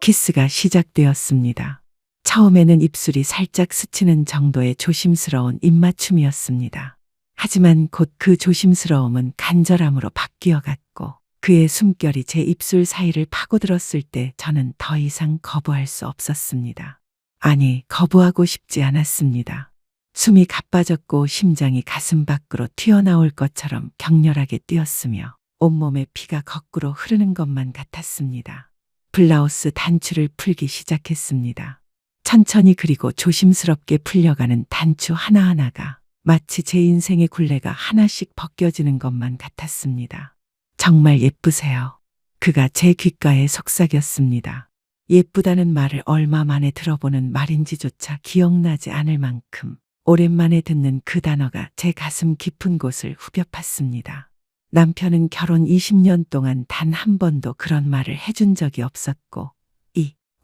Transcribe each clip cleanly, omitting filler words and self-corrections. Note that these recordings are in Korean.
키스가 시작되었습니다. 처음에는 입술이 살짝 스치는 정도의 조심스러운 입맞춤이었습니다. 하지만 곧 그 조심스러움은 간절함으로 바뀌어 갔고 그의 숨결이 제 입술 사이를 파고들었을 때 저는 더 이상 거부할 수 없었습니다. 아니, 거부하고 싶지 않았습니다. 숨이 가빠졌고 심장이 가슴 밖으로 튀어나올 것처럼 격렬하게 뛰었으며 온몸에 피가 거꾸로 흐르는 것만 같았습니다. 블라우스 단추를 풀기 시작했습니다. 천천히 그리고 조심스럽게 풀려가는 단추 하나하나가 마치 제 인생의 굴레가 하나씩 벗겨지는 것만 같았습니다. 정말 예쁘세요. 그가 제 귓가에 속삭였습니다. 예쁘다는 말을 얼마 만에 들어보는 말인지조차 기억나지 않을 만큼 오랜만에 듣는 그 단어가 제 가슴 깊은 곳을 후벼 팠습니다. 남편은 결혼 20년 동안 단 한 번도 그런 말을 해준 적이 없었고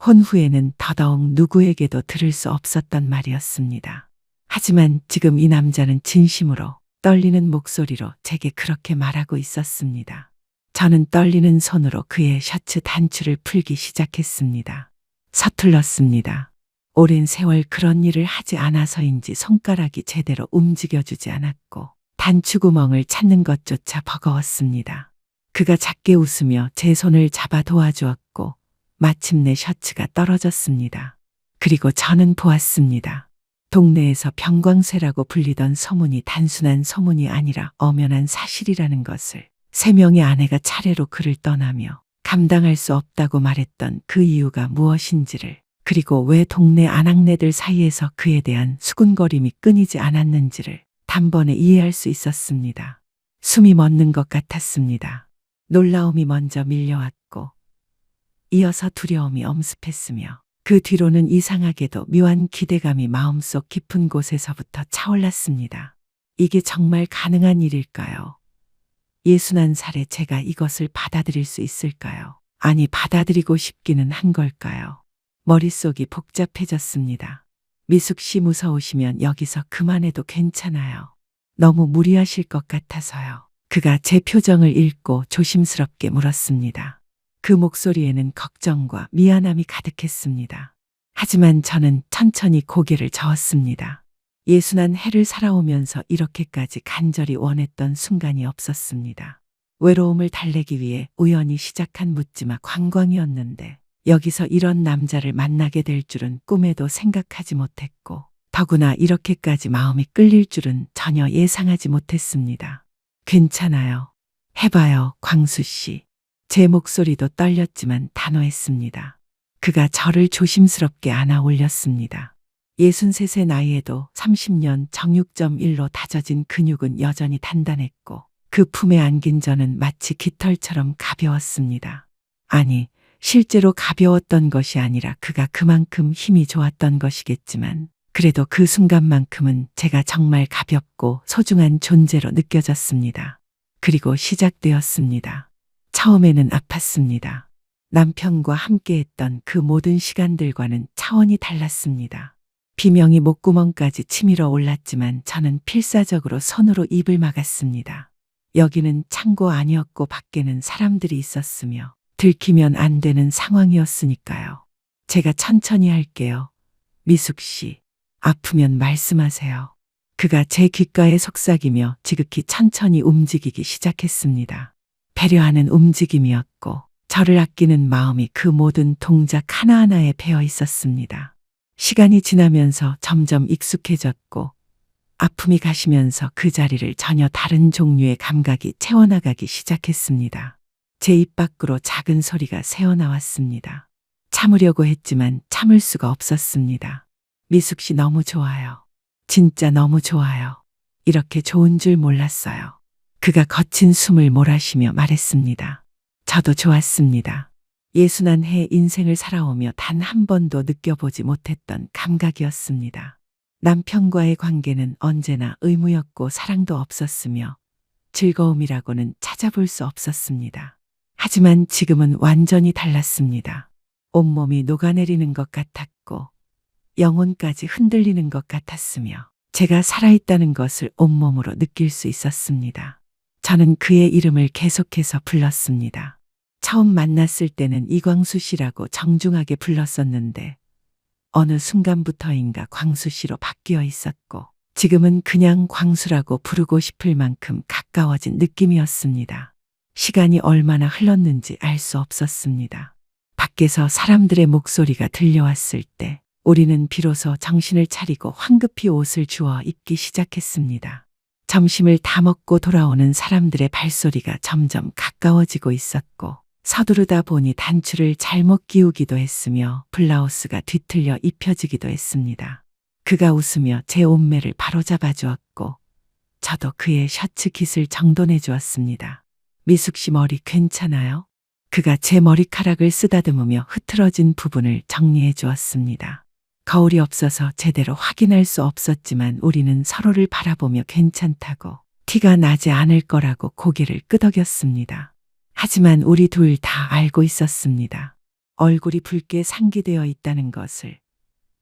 혼 후에는 더더욱 누구에게도 들을 수 없었던 말이었습니다. 하지만 지금 이 남자는 진심으로 떨리는 목소리로 제게 그렇게 말하고 있었습니다. 저는 떨리는 손으로 그의 셔츠 단추를 풀기 시작했습니다. 서툴렀습니다. 오랜 세월 그런 일을 하지 않아서인지 손가락이 제대로 움직여주지 않았고 단추구멍을 찾는 것조차 버거웠습니다. 그가 작게 웃으며 제 손을 잡아 도와주었고 마침내 셔츠가 떨어졌습니다. 그리고 저는 보았습니다. 동네에서 병광쇠라고 불리던 소문이 단순한 소문이 아니라 엄연한 사실이라는 것을. 3명의 아내가 차례로 그를 떠나며 감당할 수 없다고 말했던 그 이유가 무엇인지를, 그리고 왜 동네 아낙네들 사이에서 그에 대한 수군거림이 끊이지 않았는지를 단번에 이해할 수 있었습니다. 숨이 멎는 것 같았습니다. 놀라움이 먼저 밀려왔고 이어서 두려움이 엄습했으며 그 뒤로는 이상하게도 묘한 기대감이 마음속 깊은 곳에서부터 차올랐습니다. 이게 정말 가능한 일일까요? 61살에 제가 이것을 받아들일 수 있을까요? 아니, 받아들이고 싶기는 한 걸까요? 머릿속이 복잡해졌습니다. 미숙 씨, 무서우시면 여기서 그만해도 괜찮아요. 너무 무리하실 것 같아서요. 그가 제 표정을 읽고 조심스럽게 물었습니다. 그 목소리에는 걱정과 미안함이 가득했습니다. 하지만 저는 천천히 고개를 저었습니다. 61해를 살아오면서 이렇게까지 간절히 원했던 순간이 없었습니다. 외로움을 달래기 위해 우연히 시작한 묻지마 관광이었는데 여기서 이런 남자를 만나게 될 줄은 꿈에도 생각하지 못했고 더구나 이렇게까지 마음이 끌릴 줄은 전혀 예상하지 못했습니다. 괜찮아요. 해봐요, 광수 씨. 제 목소리도 떨렸지만 단호했습니다. 그가 저를 조심스럽게 안아 올렸습니다. 63세 나이에도 30년 정육점1로 다져진 근육은 여전히 단단했고 그 품에 안긴 저는 마치 깃털처럼 가벼웠습니다. 아니, 실제로 가벼웠던 것이 아니라 그가 그만큼 힘이 좋았던 것이겠지만 그래도 그 순간만큼은 제가 정말 가볍고 소중한 존재로 느껴졌습니다. 그리고 시작되었습니다. 처음에는 아팠습니다. 남편과 함께했던 그 모든 시간들과는 차원이 달랐습니다. 비명이 목구멍까지 치밀어 올랐지만 저는 필사적으로 손으로 입을 막았습니다. 여기는 창고 아니었고 밖에는 사람들이 있었으며 들키면 안 되는 상황이었으니까요. 제가 천천히 할게요. 미숙 씨, 아프면 말씀하세요. 그가 제 귓가에 속삭이며 지극히 천천히 움직이기 시작했습니다. 배려하는 움직임이었고 저를 아끼는 마음이 그 모든 동작 하나하나에 배어 있었습니다. 시간이 지나면서 점점 익숙해졌고 아픔이 가시면서 그 자리를 전혀 다른 종류의 감각이 채워나가기 시작했습니다. 제 입 밖으로 작은 소리가 새어나왔습니다. 참으려고 했지만 참을 수가 없었습니다. 미숙 씨, 너무 좋아요. 진짜 너무 좋아요. 이렇게 좋은 줄 몰랐어요. 그가 거친 숨을 몰아쉬며 말했습니다. 저도 좋았습니다. 61해 인생을 살아오며 단 한 번도 느껴보지 못했던 감각이었습니다. 남편과의 관계는 언제나 의무였고 사랑도 없었으며 즐거움이라고는 찾아볼 수 없었습니다. 하지만 지금은 완전히 달랐습니다. 온몸이 녹아내리는 것 같았고 영혼까지 흔들리는 것 같았으며 제가 살아있다는 것을 온몸으로 느낄 수 있었습니다. 저는 그의 이름을 계속해서 불렀습니다. 처음 만났을 때는 이광수 씨라고 정중하게 불렀었는데 어느 순간부터인가 광수 씨로 바뀌어 있었고 지금은 그냥 광수라고 부르고 싶을 만큼 가까워진 느낌이었습니다. 시간이 얼마나 흘렀는지 알 수 없었습니다. 밖에서 사람들의 목소리가 들려왔을 때 우리는 비로소 정신을 차리고 황급히 옷을 주워 입기 시작했습니다. 점심을 다 먹고 돌아오는 사람들의 발소리가 점점 가까워지고 있었고 서두르다 보니 단추를 잘못 끼우기도 했으며 블라우스가 뒤틀려 입혀지기도 했습니다. 그가 웃으며 제 옷매를 바로잡아 주었고 저도 그의 셔츠 깃을 정돈해 주었습니다. 미숙 씨 머리 괜찮아요? 그가 제 머리카락을 쓰다듬으며 흐트러진 부분을 정리해 주었습니다. 거울이 없어서 제대로 확인할 수 없었지만 우리는 서로를 바라보며 괜찮다고 티가 나지 않을 거라고 고개를 끄덕였습니다. 하지만 우리 둘 다 알고 있었습니다. 얼굴이 붉게 상기되어 있다는 것을,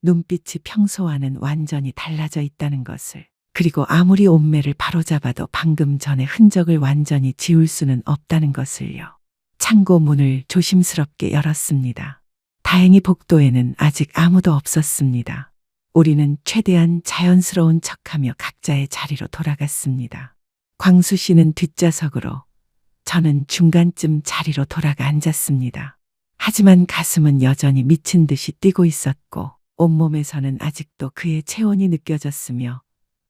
눈빛이 평소와는 완전히 달라져 있다는 것을, 그리고 아무리 옷매를 바로잡아도 방금 전의 흔적을 완전히 지울 수는 없다는 것을요. 창고 문을 조심스럽게 열었습니다. 다행히 복도에는 아직 아무도 없었습니다. 우리는 최대한 자연스러운 척하며 각자의 자리로 돌아갔습니다. 광수 씨는 뒷좌석으로, 저는 중간쯤 자리로 돌아가 앉았습니다. 하지만 가슴은 여전히 미친 듯이 뛰고 있었고 온몸에서는 아직도 그의 체온이 느껴졌으며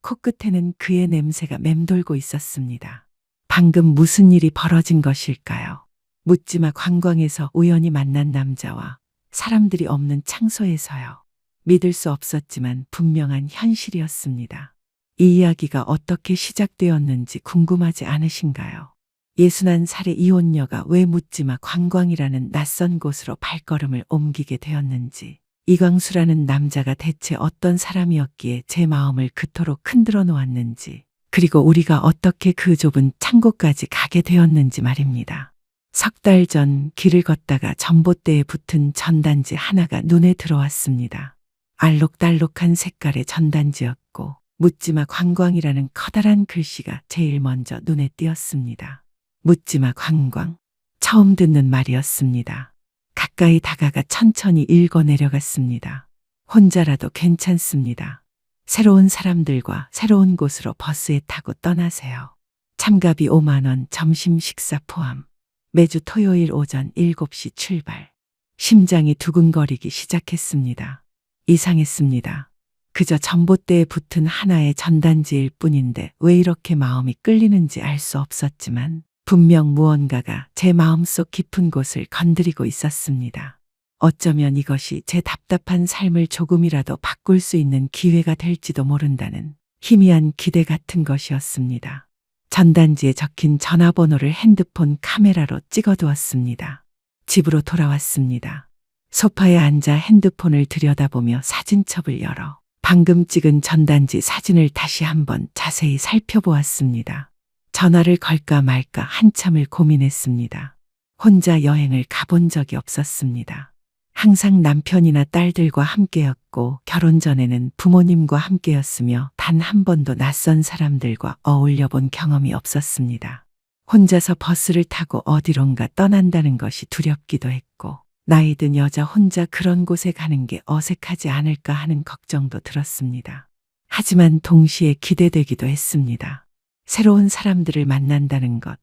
코끝에는 그의 냄새가 맴돌고 있었습니다. 방금 무슨 일이 벌어진 것일까요? 묻지마 관광에서 우연히 만난 남자와 사람들이 없는 창소에서요. 믿을 수 없었지만 분명한 현실이었습니다. 이 이야기가 어떻게 시작되었는지 궁금하지 않으신가요? 61살의 이혼녀가 왜 묻지마 관광이라는 낯선 곳으로 발걸음을 옮기게 되었는지, 이광수라는 남자가 대체 어떤 사람이었기에 제 마음을 그토록 흔들어 놓았는지, 그리고 우리가 어떻게 그 좁은 창고까지 가게 되었는지 말입니다. 석 달 전 길을 걷다가 전봇대에 붙은 전단지 하나가 눈에 들어왔습니다. 알록달록한 색깔의 전단지였고 묻지마 관광이라는 커다란 글씨가 제일 먼저 눈에 띄었습니다. 묻지마 관광. 처음 듣는 말이었습니다. 가까이 다가가 천천히 읽어 내려갔습니다. 혼자라도 괜찮습니다. 새로운 사람들과 새로운 곳으로 버스에 타고 떠나세요. 참가비 5만 원, 점심 식사 포함. 매주 토요일 오전 7시 출발. 심장이 두근거리기 시작했습니다. 이상했습니다. 그저 전봇대에 붙은 하나의 전단지일 뿐인데 왜 이렇게 마음이 끌리는지 알 수 없었지만 분명 무언가가 제 마음속 깊은 곳을 건드리고 있었습니다. 어쩌면 이것이 제 답답한 삶을 조금이라도 바꿀 수 있는 기회가 될지도 모른다는 희미한 기대 같은 것이었습니다. 전단지에 적힌 전화번호를 핸드폰 카메라로 찍어두었습니다. 집으로 돌아왔습니다. 소파에 앉아 핸드폰을 들여다보며 사진첩을 열어 방금 찍은 전단지 사진을 다시 한번 자세히 살펴보았습니다. 전화를 걸까 말까 한참을 고민했습니다. 혼자 여행을 가본 적이 없었습니다. 항상 남편이나 딸들과 함께였고 결혼 전에는 부모님과 함께였으며 단 한 번도 낯선 사람들과 어울려 본 경험이 없었습니다. 혼자서 버스를 타고 어디론가 떠난다는 것이 두렵기도 했고 나이 든 여자 혼자 그런 곳에 가는 게 어색하지 않을까 하는 걱정도 들었습니다. 하지만 동시에 기대되기도 했습니다. 새로운 사람들을 만난다는 것,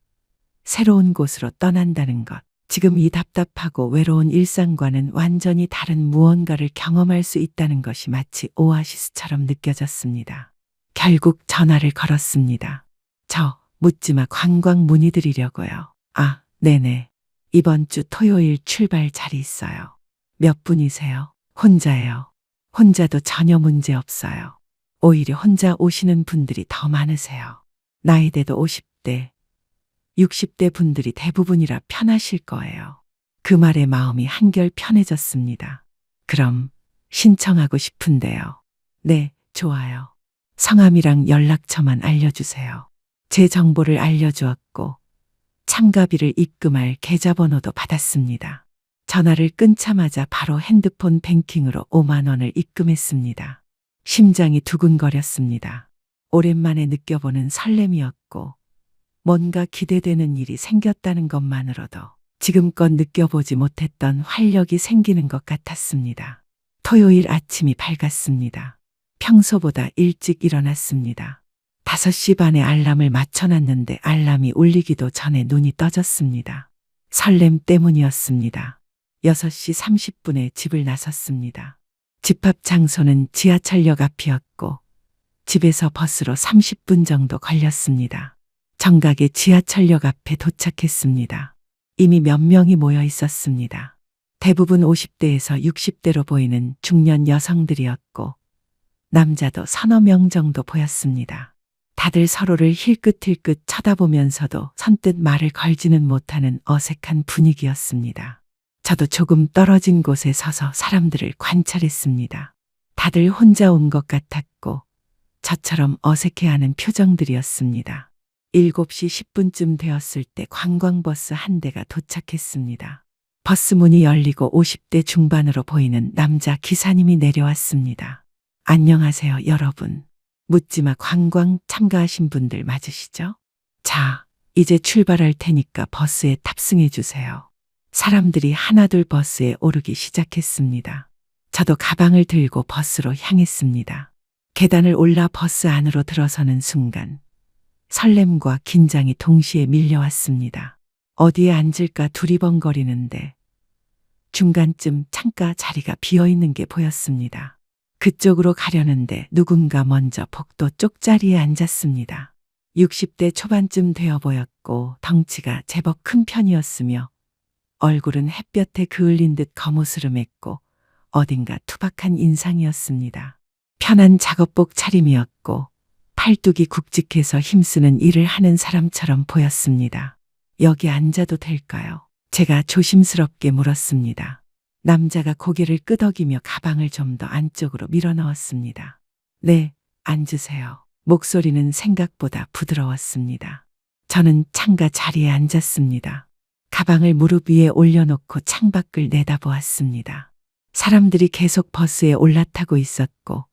새로운 곳으로 떠난다는 것, 지금 이 답답하고 외로운 일상과는 완전히 다른 무언가를 경험할 수 있다는 것이 마치 오아시스처럼 느껴졌습니다. 결국 전화를 걸었습니다. 저 묻지마 관광 문의드리려고요. 아, 네네. 이번 주 토요일 출발 자리 있어요. 몇 분이세요? 혼자예요. 혼자도 전혀 문제 없어요. 오히려 혼자 오시는 분들이 더 많으세요. 나이대도 50대, 60대 분들이 대부분이라 편하실 거예요. 그 말에 마음이 한결 편해졌습니다. 그럼 신청하고 싶은데요. 네, 좋아요. 성함이랑 연락처만 알려주세요. 제 정보를 알려주었고 참가비를 입금할 계좌번호도 받았습니다. 전화를 끊자마자 바로 핸드폰 뱅킹으로 5만 원을 입금했습니다. 심장이 두근거렸습니다. 오랜만에 느껴보는 설렘이었고 뭔가 기대되는 일이 생겼다는 것만으로도 지금껏 느껴보지 못했던 활력이 생기는 것 같았습니다. 토요일 아침이 밝았습니다. 평소보다 일찍 일어났습니다. 5시 반에 알람을 맞춰놨는데 알람이 울리기도 전에 눈이 떠졌습니다. 설렘 때문이었습니다. 6시 30분에 집을 나섰습니다. 집합 장소는 지하철역 앞이었고 집에서 버스로 30분 정도 걸렸습니다. 정각에 지하철역 앞에 도착했습니다. 이미 몇 명이 모여 있었습니다. 대부분 50대에서 60대로 보이는 중년 여성들이었고 남자도 서너 명 정도 보였습니다. 다들 서로를 힐끗힐끗 쳐다보면서도 선뜻 말을 걸지는 못하는 어색한 분위기였습니다. 저도 조금 떨어진 곳에 서서 사람들을 관찰했습니다. 다들 혼자 온 것 같았고 저처럼 어색해하는 표정들이었습니다. 7시 10분쯤 되었을 때 관광버스 한 대가 도착했습니다. 버스 문이 열리고 50대 중반으로 보이는 남자 기사님이 내려왔습니다. 안녕하세요, 여러분. 묻지마 관광 참가하신 분들 맞으시죠? 자, 이제 출발할 테니까 버스에 탑승해 주세요. 사람들이 하나둘 버스에 오르기 시작했습니다. 저도 가방을 들고 버스로 향했습니다. 계단을 올라 버스 안으로 들어서는 순간 설렘과 긴장이 동시에 밀려왔습니다. 어디에 앉을까 두리번거리는데 중간쯤 창가 자리가 비어있는 게 보였습니다. 그쪽으로 가려는데 누군가 먼저 복도 쪽 자리에 앉았습니다. 60대 초반쯤 되어 보였고 덩치가 제법 큰 편이었으며 얼굴은 햇볕에 그을린 듯 거무스름했고 어딘가 투박한 인상이었습니다. 편한 작업복 차림이었고 팔뚝이 굵직해서 힘쓰는 일을 하는 사람처럼 보였습니다. 여기 앉아도 될까요? 제가 조심스럽게 물었습니다. 남자가 고개를 끄덕이며 가방을 좀 더 안쪽으로 밀어넣었습니다. 네, 앉으세요. 목소리는 생각보다 부드러웠습니다. 저는 창가 자리에 앉았습니다. 가방을 무릎 위에 올려놓고 창밖을 내다보았습니다. 사람들이 계속 버스에 올라타고 있었고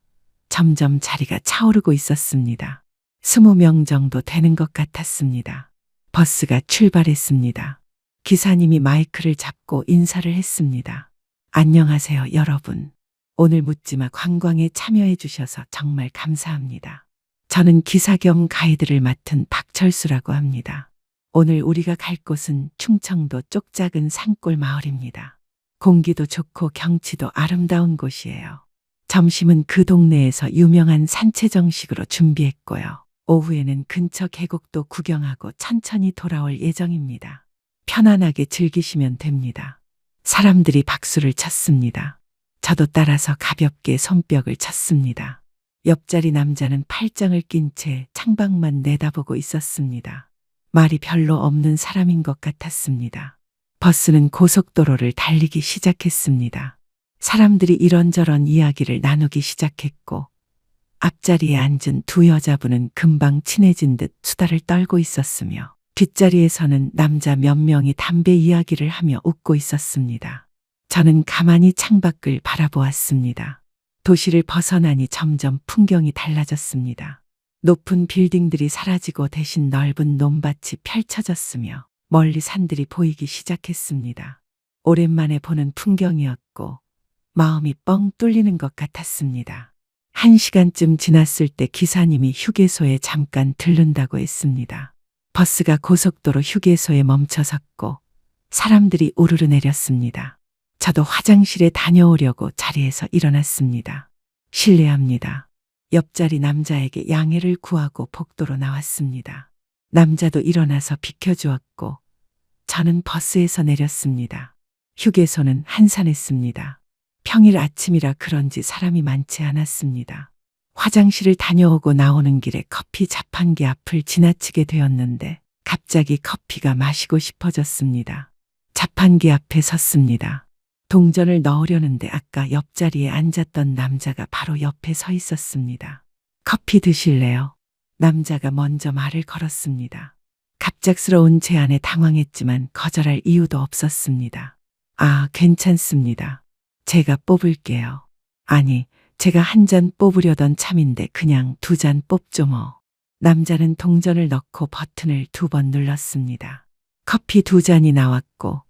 점점 자리가 차오르고 있었습니다. 20명 정도 되는 것 같았습니다. 버스가 출발했습니다. 기사님이 마이크를 잡고 인사를 했습니다. 안녕하세요, 여러분. 오늘 묻지마 관광에 참여해 주셔서 정말 감사합니다. 저는 기사 겸 가이드를 맡은 박철수라고 합니다. 오늘 우리가 갈 곳은 충청도 쪽 작은 산골 마을입니다. 공기도 좋고 경치도 아름다운 곳이에요. 점심은 그 동네에서 유명한 산채 정식으로 준비했고요. 오후에는 근처 계곡도 구경하고 천천히 돌아올 예정입니다. 편안하게 즐기시면 됩니다. 사람들이 박수를 쳤습니다. 저도 따라서 가볍게 손뼉을 쳤습니다. 옆자리 남자는 팔짱을 낀 채 창밖만 내다보고 있었습니다. 말이 별로 없는 사람인 것 같았습니다. 버스는 고속도로를 달리기 시작했습니다. 사람들이 이런저런 이야기를 나누기 시작했고 앞자리에 앉은 두 여자분은 금방 친해진 듯 수다를 떨고 있었으며 뒷자리에서는 남자 몇 명이 담배 이야기를 하며 웃고 있었습니다. 저는 가만히 창밖을 바라보았습니다. 도시를 벗어나니 점점 풍경이 달라졌습니다. 높은 빌딩들이 사라지고 대신 넓은 논밭이 펼쳐졌으며 멀리 산들이 보이기 시작했습니다. 오랜만에 보는 풍경이었고 마음이 뻥 뚫리는 것 같았습니다. 1시간쯤 지났을 때 기사님이 휴게소에 잠깐 들른다고 했습니다. 버스가 고속도로 휴게소에 멈춰섰고 사람들이 우르르 내렸습니다. 저도 화장실에 다녀오려고 자리에서 일어났습니다. 실례합니다. 옆자리 남자에게 양해를 구하고 복도로 나왔습니다. 남자도 일어나서 비켜주었고 저는 버스에서 내렸습니다. 휴게소는 한산했습니다. 평일 아침이라 그런지 사람이 많지 않았습니다. 화장실을 다녀오고 나오는 길에 커피 자판기 앞을 지나치게 되었는데 갑자기 커피가 마시고 싶어졌습니다. 자판기 앞에 섰습니다. 동전을 넣으려는데 아까 옆자리에 앉았던 남자가 바로 옆에 서 있었습니다. 커피 드실래요? 남자가 먼저 말을 걸었습니다. 갑작스러운 제안에 당황했지만 거절할 이유도 없었습니다. 아, 괜찮습니다. 제가 뽑을게요. 아니, 제가 한 잔 뽑으려던 참인데 그냥 2잔 뽑죠 뭐. 남자는 동전을 넣고 버튼을 2번 눌렀습니다. 커피 2잔이 나왔고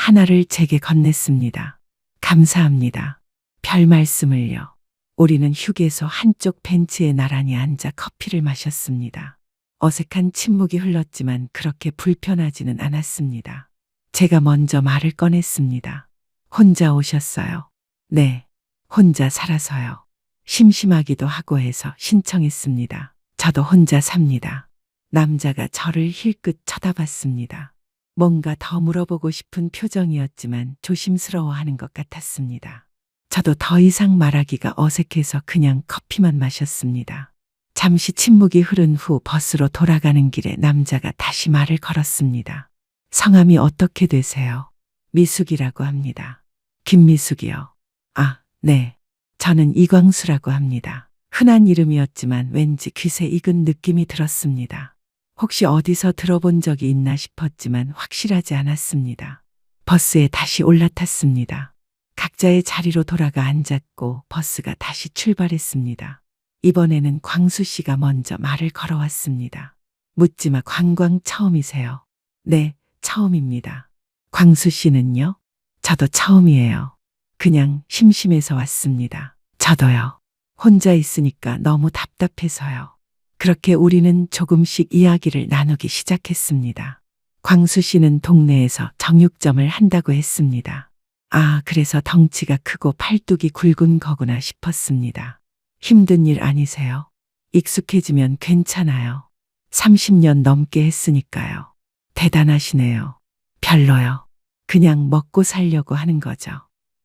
하나를 제게 건넸습니다. 감사합니다. 별 말씀을요. 우리는 휴게소 한쪽 벤치에 나란히 앉아 커피를 마셨습니다. 어색한 침묵이 흘렀지만 그렇게 불편하지는 않았습니다. 제가 먼저 말을 꺼냈습니다. 혼자 오셨어요? 네, 혼자 살아서요. 심심하기도 하고 해서 신청했습니다. 저도 혼자 삽니다. 남자가 저를 힐끗 쳐다봤습니다. 뭔가 더 물어보고 싶은 표정이었지만 조심스러워하는 것 같았습니다. 저도 더 이상 말하기가 어색해서 그냥 커피만 마셨습니다. 잠시 침묵이 흐른 후 버스로 돌아가는 길에 남자가 다시 말을 걸었습니다. 성함이 어떻게 되세요? 미숙이라고 합니다. 김미숙이요. 아, 네. 저는 이광수라고 합니다. 흔한 이름이었지만 왠지 귀세 익은 느낌이 들었습니다. 혹시 어디서 들어본 적이 있나 싶었지만 확실하지 않았습니다. 버스에 다시 올라탔습니다. 각자의 자리로 돌아가 앉았고 버스가 다시 출발했습니다. 이번에는 광수 씨가 먼저 말을 걸어왔습니다. 묻지마, 관광 처음이세요? 네, 처음입니다. 광수 씨는요? 저도 처음이에요. 그냥 심심해서 왔습니다. 저도요. 혼자 있으니까 너무 답답해서요. 그렇게 우리는 조금씩 이야기를 나누기 시작했습니다. 광수 씨는 동네에서 정육점을 한다고 했습니다. 아, 그래서 덩치가 크고 팔뚝이 굵은 거구나 싶었습니다. 힘든 일 아니세요? 익숙해지면 괜찮아요. 30년 넘게 했으니까요. 대단하시네요. 별로요. 그냥 먹고 살려고 하는 거죠.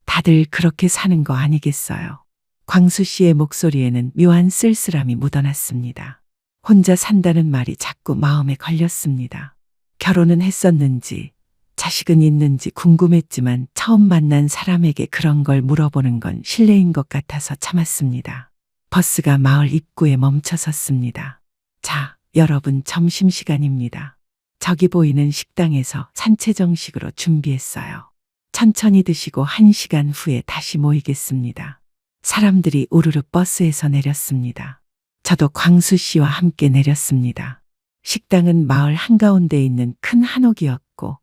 다들 그렇게 사는 거 아니겠어요? 광수 씨의 목소리에는 묘한 쓸쓸함이 묻어났습니다. 혼자 산다는 말이 자꾸 마음에 걸렸습니다. 결혼은 했었는지, 자식은 있는지 궁금했지만 처음 만난 사람에게 그런 걸 물어보는 건 실례인 것 같아서 참았습니다. 버스가 마을 입구에 멈춰 섰습니다. 자, 여러분, 점심시간입니다. 저기 보이는 식당에서 산채 정식으로 준비했어요. 천천히 드시고 1시간 후에 다시 모이겠습니다. 사람들이 우르르 버스에서 내렸습니다. 저도 광수 씨와 함께 내렸습니다. 식당은 마을 한가운데 있는 큰 한옥이었고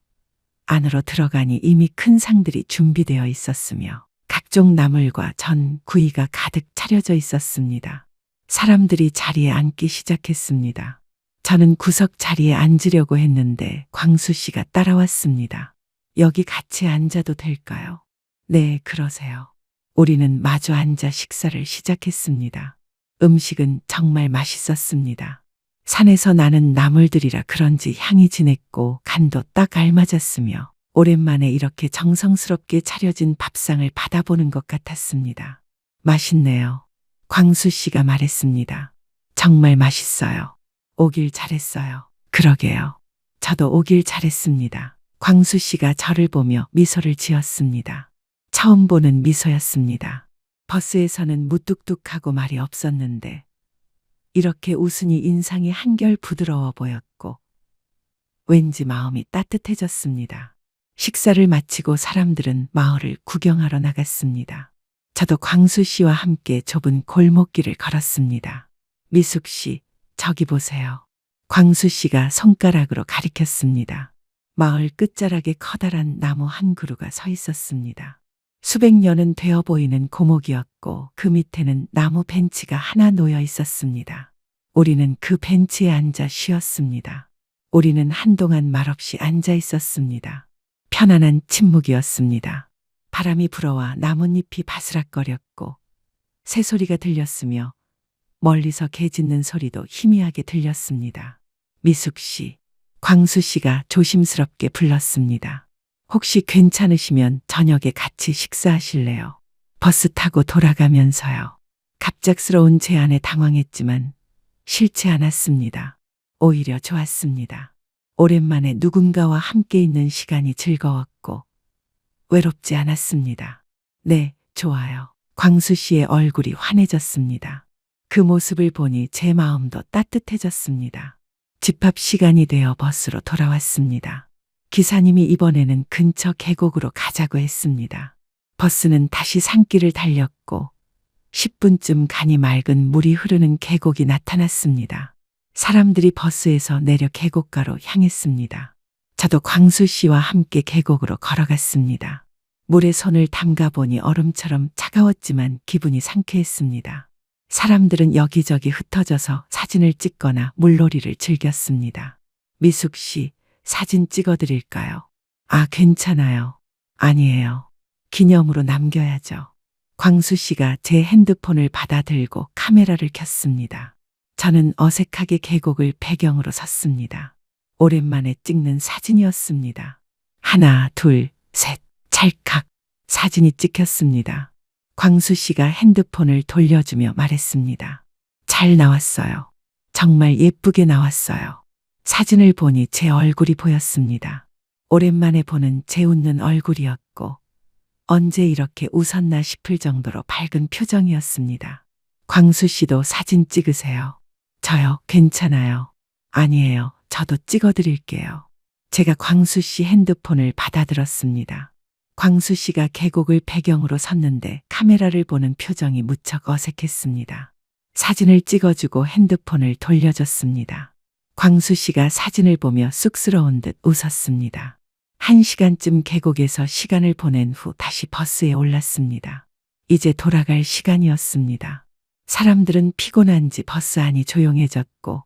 안으로 들어가니 이미 큰 상들이 준비되어 있었으며 각종 나물과 전, 구이가 가득 차려져 있었습니다. 사람들이 자리에 앉기 시작했습니다. 저는 구석 자리에 앉으려고 했는데 광수 씨가 따라왔습니다. 여기 같이 앉아도 될까요? 네, 그러세요. 우리는 마주 앉아 식사를 시작했습니다. 음식은 정말 맛있었습니다. 산에서 나는 나물들이라 그런지 향이 진했고 간도 딱 알맞았으며 오랜만에 이렇게 정성스럽게 차려진 밥상을 받아보는 것 같았습니다. 맛있네요. 광수 씨가 말했습니다. 정말 맛있어요. 오길 잘했어요. 그러게요. 저도 오길 잘했습니다. 광수 씨가 저를 보며 미소를 지었습니다. 처음 보는 미소였습니다. 버스에서는 무뚝뚝하고 말이 없었는데 이렇게 웃으니 인상이 한결 부드러워 보였고 왠지 마음이 따뜻해졌습니다. 식사를 마치고 사람들은 마을을 구경하러 나갔습니다. 저도 광수 씨와 함께 좁은 골목길을 걸었습니다. 미숙 씨, 저기 보세요. 광수 씨가 손가락으로 가리켰습니다. 마을 끝자락에 커다란 나무 한 그루가 서 있었습니다. 수백 년은 되어 보이는 고목이었고 그 밑에는 나무 벤치가 하나 놓여 있었습니다. 우리는 그 벤치에 앉아 쉬었습니다. 우리는 한동안 말없이 앉아 있었습니다. 편안한 침묵이었습니다. 바람이 불어와 나뭇잎이 바스락거렸고 새소리가 들렸으며 멀리서 개 짖는 소리도 희미하게 들렸습니다. 미숙 씨, 광수 씨가 조심스럽게 불렀습니다. 혹시 괜찮으시면 저녁에 같이 식사하실래요? 버스 타고 돌아가면서요. 갑작스러운 제안에 당황했지만 싫지 않았습니다. 오히려 좋았습니다. 오랜만에 누군가와 함께 있는 시간이 즐거웠고 외롭지 않았습니다. 네, 좋아요. 광수 씨의 얼굴이 환해졌습니다. 그 모습을 보니 제 마음도 따뜻해졌습니다. 집합 시간이 되어 버스로 돌아왔습니다. 기사님이 이번에는 근처 계곡으로 가자고 했습니다. 버스는 다시 산길을 달렸고 10분쯤 가니 맑은 물이 흐르는 계곡이 나타났습니다. 사람들이 버스에서 내려 계곡가로 향했습니다. 저도 광수 씨와 함께 계곡으로 걸어갔습니다. 물에 손을 담가보니 얼음처럼 차가웠지만 기분이 상쾌했습니다. 사람들은 여기저기 흩어져서 사진을 찍거나 물놀이를 즐겼습니다. 미숙 씨, 사진 찍어드릴까요? 아, 괜찮아요. 아니에요. 기념으로 남겨야죠. 광수 씨가 제 핸드폰을 받아들고 카메라를 켰습니다. 저는 어색하게 계곡을 배경으로 섰습니다. 오랜만에 찍는 사진이었습니다. 하나, 둘, 셋, 찰칵. 사진이 찍혔습니다. 광수 씨가 핸드폰을 돌려주며 말했습니다. 잘 나왔어요. 정말 예쁘게 나왔어요. 사진을 보니 제 얼굴이 보였습니다. 오랜만에 보는 제 웃는 얼굴이었고 언제 이렇게 웃었나 싶을 정도로 밝은 표정이었습니다. 광수 씨도 사진 찍으세요. 저요, 괜찮아요. 아니에요. 저도 찍어드릴게요. 제가 광수 씨 핸드폰을 받아들었습니다. 광수 씨가 계곡을 배경으로 섰는데 카메라를 보는 표정이 무척 어색했습니다. 사진을 찍어주고 핸드폰을 돌려줬습니다. 광수 씨가 사진을 보며 쑥스러운 듯 웃었습니다. 1시간쯤 계곡에서 시간을 보낸 후 다시 버스에 올랐습니다. 이제 돌아갈 시간이었습니다. 사람들은 피곤한지 버스 안이 조용해졌고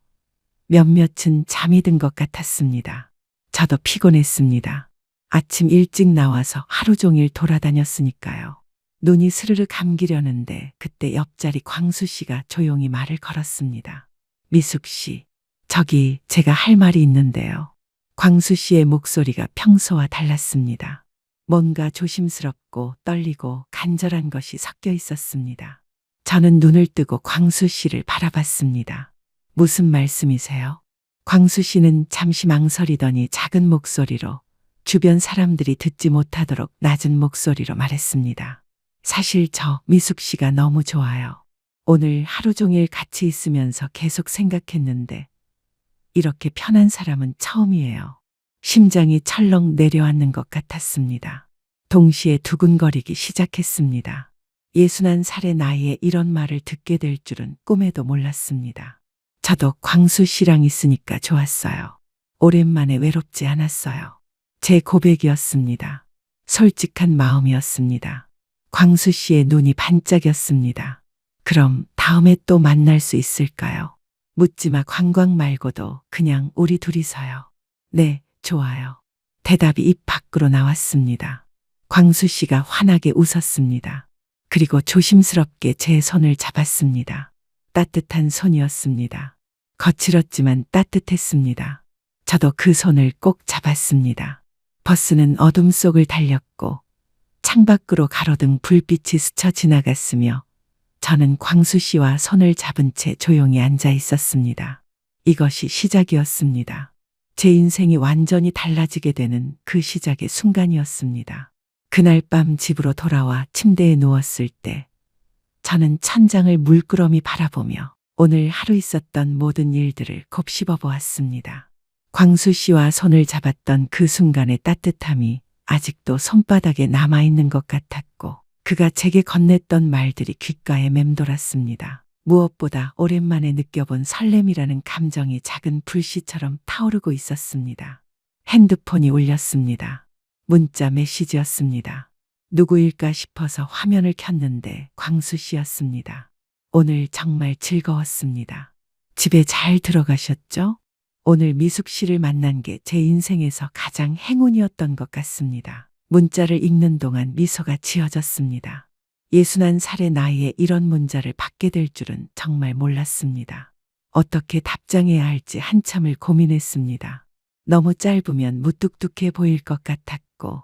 몇몇은 잠이 든 것 같았습니다. 저도 피곤했습니다. 아침 일찍 나와서 하루 종일 돌아다녔으니까요. 눈이 스르르 감기려는데 그때 옆자리 광수 씨가 조용히 말을 걸었습니다. 미숙 씨, 저기 제가 할 말이 있는데요. 광수 씨의 목소리가 평소와 달랐습니다. 뭔가 조심스럽고 떨리고 간절한 것이 섞여 있었습니다. 저는 눈을 뜨고 광수 씨를 바라봤습니다. 무슨 말씀이세요? 광수 씨는 잠시 망설이더니 작은 목소리로 주변 사람들이 듣지 못하도록 낮은 목소리로 말했습니다. 사실 저 미숙 씨가 너무 좋아요. 오늘 하루 종일 같이 있으면서 계속 생각했는데 이렇게 편한 사람은 처음이에요. 심장이 철렁 내려앉는 것 같았습니다. 동시에 두근거리기 시작했습니다. 61살의 나이에 이런 말을 듣게 될 줄은 꿈에도 몰랐습니다. 저도 광수 씨랑 있으니까 좋았어요. 오랜만에 외롭지 않았어요. 제 고백이었습니다. 솔직한 마음이었습니다. 광수 씨의 눈이 반짝였습니다. 그럼 다음에 또 만날 수 있을까요? 묻지마 관광 말고도 그냥 우리 둘이서요. 네, 좋아요. 대답이 입 밖으로 나왔습니다. 광수 씨가 환하게 웃었습니다. 그리고 조심스럽게 제 손을 잡았습니다. 따뜻한 손이었습니다. 거칠었지만 따뜻했습니다. 저도 그 손을 꼭 잡았습니다. 버스는 어둠 속을 달렸고 창밖으로 가로등 불빛이 스쳐 지나갔으며 저는 광수 씨와 손을 잡은 채 조용히 앉아 있었습니다. 이것이 시작이었습니다. 제 인생이 완전히 달라지게 되는 그 시작의 순간이었습니다. 그날 밤 집으로 돌아와 침대에 누웠을 때 저는 천장을 물끄러미 바라보며 오늘 하루 있었던 모든 일들을 곱씹어 보았습니다. 광수 씨와 손을 잡았던 그 순간의 따뜻함이 아직도 손바닥에 남아있는 것 같았고 그가 제게 건넸던 말들이 귓가에 맴돌았습니다. 무엇보다 오랜만에 느껴본 설렘이라는 감정이 작은 불씨처럼 타오르고 있었습니다. 핸드폰이 울렸습니다. 문자 메시지였습니다. 누구일까 싶어서 화면을 켰는데 광수 씨였습니다. 오늘 정말 즐거웠습니다. 집에 잘 들어가셨죠? 오늘 미숙 씨를 만난 게 제 인생에서 가장 행운이었던 것 같습니다. 문자를 읽는 동안 미소가 지어졌습니다. 61살의 나이에 이런 문자를 받게 될 줄은 정말 몰랐습니다. 어떻게 답장해야 할지 한참을 고민했습니다. 너무 짧으면 무뚝뚝해 보일 것 같았고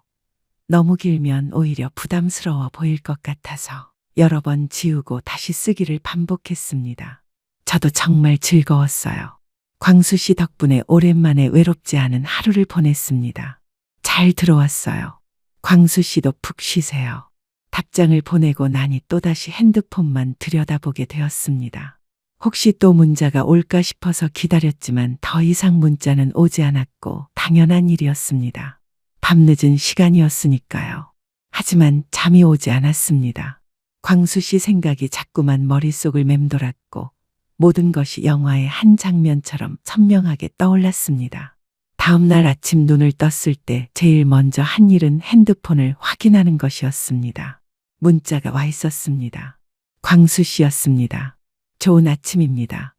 너무 길면 오히려 부담스러워 보일 것 같아서 여러 번 지우고 다시 쓰기를 반복했습니다. 저도 정말 즐거웠어요. 광수 씨 덕분에 오랜만에 외롭지 않은 하루를 보냈습니다. 잘 들어왔어요. 광수 씨도 푹 쉬세요. 답장을 보내고 나니 또다시 핸드폰만 들여다보게 되었습니다. 혹시 또 문자가 올까 싶어서 기다렸지만 더 이상 문자는 오지 않았고 당연한 일이었습니다. 밤늦은 시간이었으니까요. 하지만 잠이 오지 않았습니다. 광수 씨 생각이 자꾸만 머릿속을 맴돌았고 모든 것이 영화의 한 장면처럼 선명하게 떠올랐습니다. 다음 날 아침 눈을 떴을 때 제일 먼저 한 일은 핸드폰을 확인하는 것이었습니다. 문자가 와 있었습니다. 광수 씨였습니다. 좋은 아침입니다.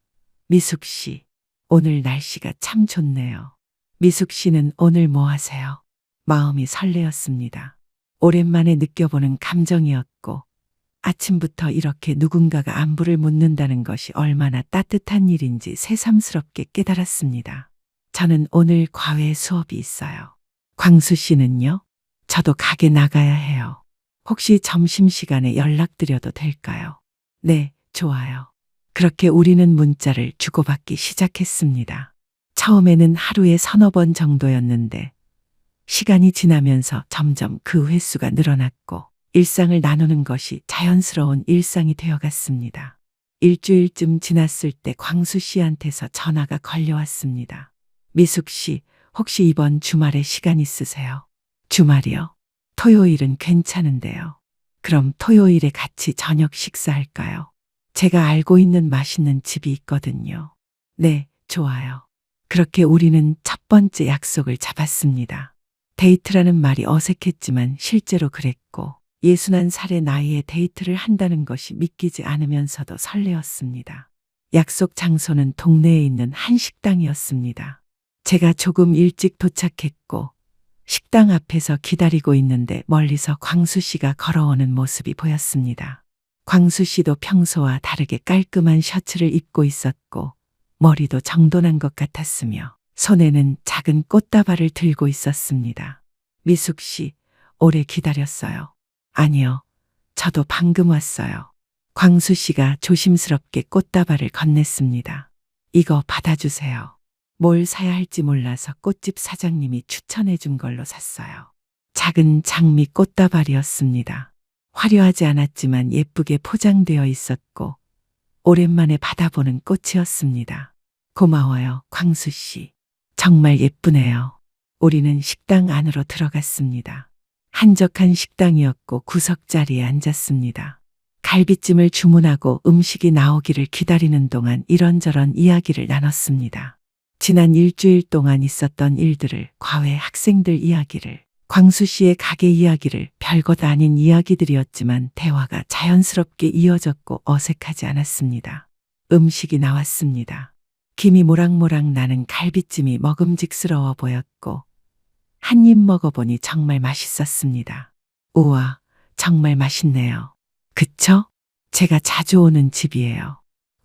미숙 씨, 오늘 날씨가 참 좋네요. 미숙 씨는 오늘 뭐 하세요? 마음이 설레었습니다. 오랜만에 느껴보는 감정이었고, 아침부터 이렇게 누군가가 안부를 묻는다는 것이 얼마나 따뜻한 일인지 새삼스럽게 깨달았습니다. 저는 오늘 과외 수업이 있어요. 광수 씨는요? 저도 가게 나가야 해요. 혹시 점심시간에 연락드려도 될까요? 네, 좋아요. 그렇게 우리는 문자를 주고받기 시작했습니다. 처음에는 하루에 서너 번 정도였는데, 시간이 지나면서 점점 그 횟수가 늘어났고, 일상을 나누는 것이 자연스러운 일상이 되어갔습니다. 일주일쯤 지났을 때 광수 씨한테서 전화가 걸려왔습니다. 미숙 씨, 혹시 이번 주말에 시간 있으세요? 주말이요? 토요일은 괜찮은데요. 그럼 토요일에 같이 저녁 식사할까요? 제가 알고 있는 맛있는 집이 있거든요. 네, 좋아요. 그렇게 우리는 첫 번째 약속을 잡았습니다. 데이트라는 말이 어색했지만 실제로 그랬고, 61살의 나이에 데이트를 한다는 것이 믿기지 않으면서도 설레었습니다. 약속 장소는 동네에 있는 한 식당이었습니다. 제가 조금 일찍 도착했고, 식당 앞에서 기다리고 있는데 멀리서 광수 씨가 걸어오는 모습이 보였습니다. 광수 씨도 평소와 다르게 깔끔한 셔츠를 입고 있었고, 머리도 정돈한 것 같았으며, 손에는 작은 꽃다발을 들고 있었습니다. 미숙 씨, 오래 기다렸어요. 아니요, 저도 방금 왔어요. 광수 씨가 조심스럽게 꽃다발을 건넸습니다. 이거 받아주세요. 뭘 사야 할지 몰라서 꽃집 사장님이 추천해 준 걸로 샀어요. 작은 장미 꽃다발이었습니다. 화려하지 않았지만 예쁘게 포장되어 있었고, 오랜만에 받아보는 꽃이었습니다. 고마워요, 광수 씨. 정말 예쁘네요. 우리는 식당 안으로 들어갔습니다. 한적한 식당이었고 구석자리에 앉았습니다. 갈비찜을 주문하고 음식이 나오기를 기다리는 동안 이런저런 이야기를 나눴습니다. 지난 일주일 동안 있었던 일들을, 과외 학생들 이야기를, 광수 씨의 가게 이야기를, 별것 아닌 이야기들이었지만 대화가 자연스럽게 이어졌고 어색하지 않았습니다. 음식이 나왔습니다. 김이 모락모락 나는 갈비찜이 먹음직스러워 보였고, 한 입 먹어보니 정말 맛있었습니다. 우와, 정말 맛있네요. 그쵸? 제가 자주 오는 집이에요.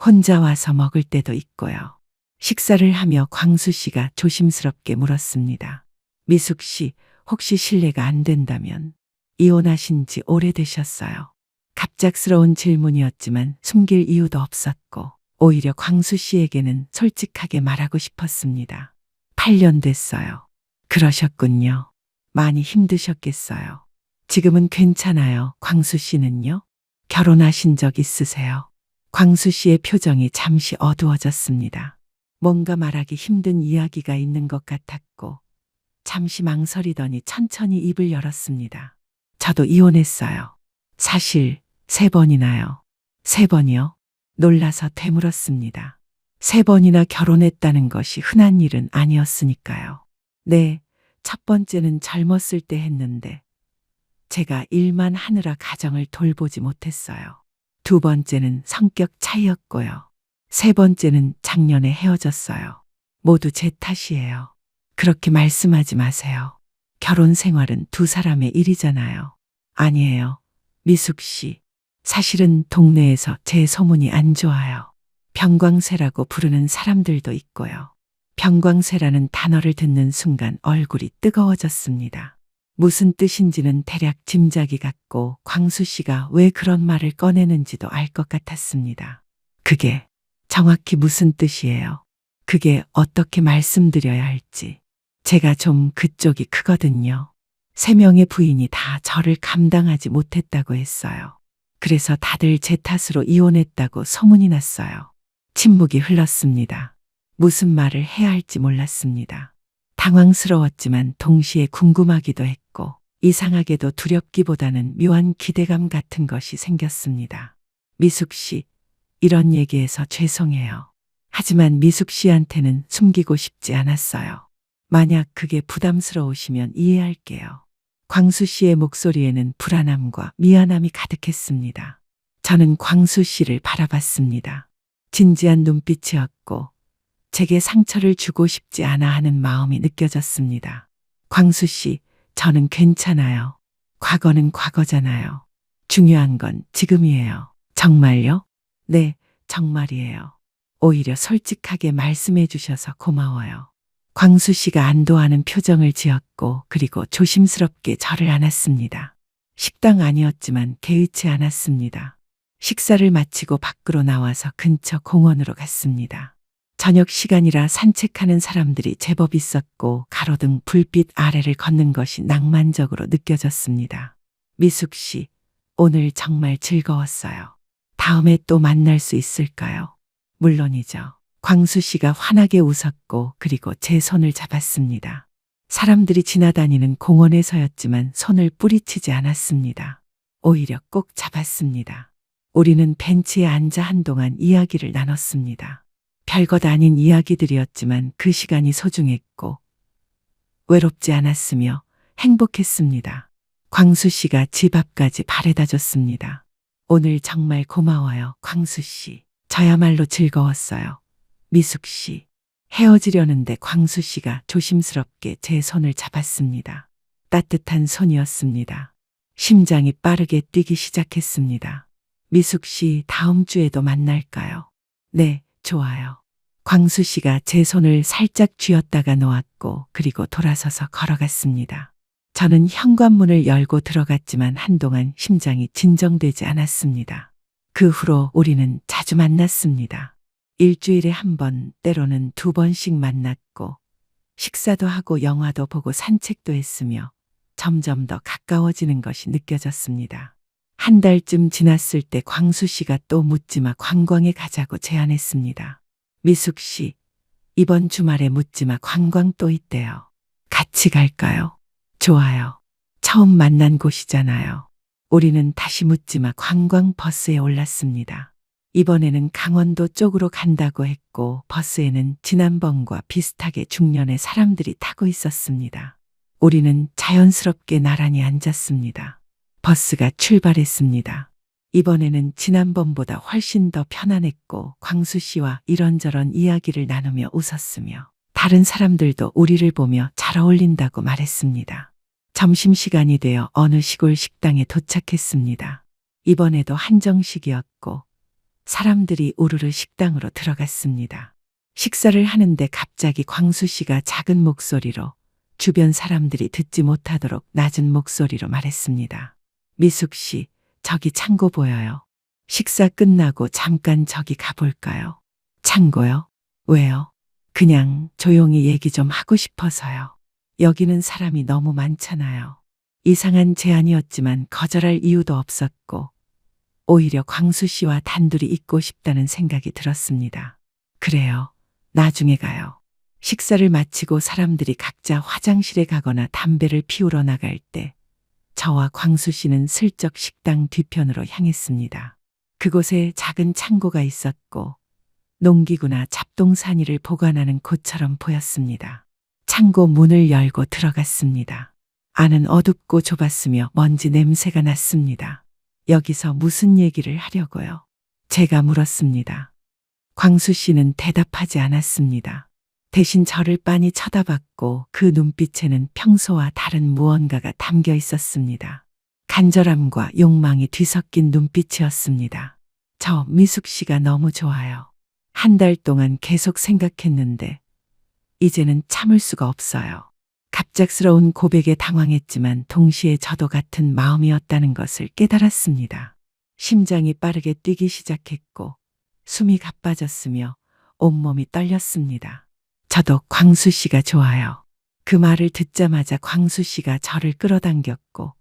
혼자 와서 먹을 때도 있고요. 식사를 하며 광수 씨가 조심스럽게 물었습니다. 미숙 씨, 혹시 실례가 안 된다면 이혼하신 지 오래되셨어요? 갑작스러운 질문이었지만 숨길 이유도 없었고, 오히려 광수 씨에게는 솔직하게 말하고 싶었습니다. 8년 됐어요. 그러셨군요. 많이 힘드셨겠어요. 지금은 괜찮아요. 광수 씨는요? 결혼하신 적 있으세요? 광수 씨의 표정이 잠시 어두워졌습니다. 뭔가 말하기 힘든 이야기가 있는 것 같았고, 잠시 망설이더니 천천히 입을 열었습니다. 저도 이혼했어요. 사실 3번이나요. 3번이요? 놀라서 되물었습니다. 3번이나 결혼했다는 것이 흔한 일은 아니었으니까요. 네, 첫 번째는 젊었을 때 했는데 제가 일만 하느라 가정을 돌보지 못했어요. 두 번째는 성격 차이였고요. 세 번째는 작년에 헤어졌어요. 모두 제 탓이에요. 그렇게 말씀하지 마세요. 결혼 생활은 두 사람의 일이잖아요. 아니에요. 미숙 씨. 사실은 동네에서 제 소문이 안 좋아요. 병광세라고 부르는 사람들도 있고요. 병광세라는 단어를 듣는 순간 얼굴이 뜨거워졌습니다. 무슨 뜻인지는 대략 짐작이 갔고 광수 씨가 왜 그런 말을 꺼내는지도 알 것 같았습니다. 그게 정확히 무슨 뜻이에요? 그게 어떻게 말씀드려야 할지. 제가 좀 그쪽이 크거든요. 3명의 부인이 다 저를 감당하지 못했다고 했어요. 그래서 다들 제 탓으로 이혼했다고 소문이 났어요. 침묵이 흘렀습니다. 무슨 말을 해야 할지 몰랐습니다. 당황스러웠지만 동시에 궁금하기도 했고 이상하게도 두렵기보다는 묘한 기대감 같은 것이 생겼습니다. 미숙 씨, 이런 얘기해서 죄송해요. 하지만 미숙 씨한테는 숨기고 싶지 않았어요. 만약 그게 부담스러우시면 이해할게요. 광수 씨의 목소리에는 불안함과 미안함이 가득했습니다. 저는 광수 씨를 바라봤습니다. 진지한 눈빛이었고 제게 상처를 주고 싶지 않아 하는 마음이 느껴졌습니다. 광수 씨, 저는 괜찮아요. 과거는 과거잖아요. 중요한 건 지금이에요. 정말요? 네, 정말이에요. 오히려 솔직하게 말씀해 주셔서 고마워요. 광수 씨가 안도하는 표정을 지었고 그리고 조심스럽게 저를 안았습니다. 식당 아니었지만 개의치 않았습니다. 식사를 마치고 밖으로 나와서 근처 공원으로 갔습니다. 저녁 시간이라 산책하는 사람들이 제법 있었고 가로등 불빛 아래를 걷는 것이 낭만적으로 느껴졌습니다. 미숙 씨, 오늘 정말 즐거웠어요. 다음에 또 만날 수 있을까요? 물론이죠. 광수 씨가 환하게 웃었고 그리고 제 손을 잡았습니다. 사람들이 지나다니는 공원에서였지만 손을 뿌리치지 않았습니다. 오히려 꼭 잡았습니다. 우리는 벤치에 앉아 한동안 이야기를 나눴습니다. 별것 아닌 이야기들이었지만 그 시간이 소중했고 외롭지 않았으며 행복했습니다. 광수 씨가 집 앞까지 바래다 줬습니다. 오늘 정말 고마워요, 광수 씨. 저야말로 즐거웠어요. 미숙 씨. 헤어지려는데 광수 씨가 조심스럽게 제 손을 잡았습니다. 따뜻한 손이었습니다. 심장이 빠르게 뛰기 시작했습니다. 미숙 씨, 다음 주에도 만날까요? 네, 좋아요. 광수 씨가 제 손을 살짝 쥐었다가 놓았고 그리고 돌아서서 걸어갔습니다. 저는 현관문을 열고 들어갔지만 한동안 심장이 진정되지 않았습니다. 그 후로 우리는 자주 만났습니다. 일주일에 한 번, 때로는 두 번씩 만났고 식사도 하고 영화도 보고 산책도 했으며 점점 더 가까워지는 것이 느껴졌습니다. 한 달쯤 지났을 때 광수 씨가 또 묻지마 관광에 가자고 제안했습니다. 미숙 씨, 이번 주말에 묻지마 관광 또 있대요. 같이 갈까요? 좋아요. 처음 만난 곳이잖아요. 우리는 다시 묻지마 관광 버스에 올랐습니다. 이번에는 강원도 쪽으로 간다고 했고 버스에는 지난번과 비슷하게 중년의 사람들이 타고 있었습니다. 우리는 자연스럽게 나란히 앉았습니다. 버스가 출발했습니다. 이번에는 지난번보다 훨씬 더 편안했고 광수 씨와 이런저런 이야기를 나누며 웃었으며 다른 사람들도 우리를 보며 잘 어울린다고 말했습니다. 점심시간이 되어 어느 시골 식당에 도착했습니다. 이번에도 한정식이었고 사람들이 우르르 식당으로 들어갔습니다. 식사를 하는데 갑자기 광수 씨가 작은 목소리로 주변 사람들이 듣지 못하도록 낮은 목소리로 말했습니다. 미숙 씨, 저기 창고 보여요. 식사 끝나고 잠깐 저기 가볼까요? 창고요? 왜요? 그냥 조용히 얘기 좀 하고 싶어서요. 여기는 사람이 너무 많잖아요. 이상한 제안이었지만 거절할 이유도 없었고 오히려 광수 씨와 단둘이 있고 싶다는 생각이 들었습니다. 그래요. 나중에 가요. 식사를 마치고 사람들이 각자 화장실에 가거나 담배를 피우러 나갈 때 저와 광수 씨는 슬쩍 식당 뒤편으로 향했습니다. 그곳에 작은 창고가 있었고 농기구나 잡동사니를 보관하는 곳처럼 보였습니다. 창고 문을 열고 들어갔습니다. 안은 어둡고 좁았으며 먼지 냄새가 났습니다. 여기서 무슨 얘기를 하려고요? 제가 물었습니다. 광수 씨는 대답하지 않았습니다. 대신 저를 빤히 쳐다봤고 그 눈빛에는 평소와 다른 무언가가 담겨 있었습니다. 간절함과 욕망이 뒤섞인 눈빛이었습니다. 저 미숙 씨가 너무 좋아요. 한 달 동안 계속 생각했는데 이제는 참을 수가 없어요. 갑작스러운 고백에 당황했지만 동시에 저도 같은 마음이었다는 것을 깨달았습니다. 심장이 빠르게 뛰기 시작했고 숨이 가빠졌으며 온몸이 떨렸습니다. 저도 광수 씨가 좋아요. 그 말을 듣자마자 광수 씨가 저를 끌어당겼고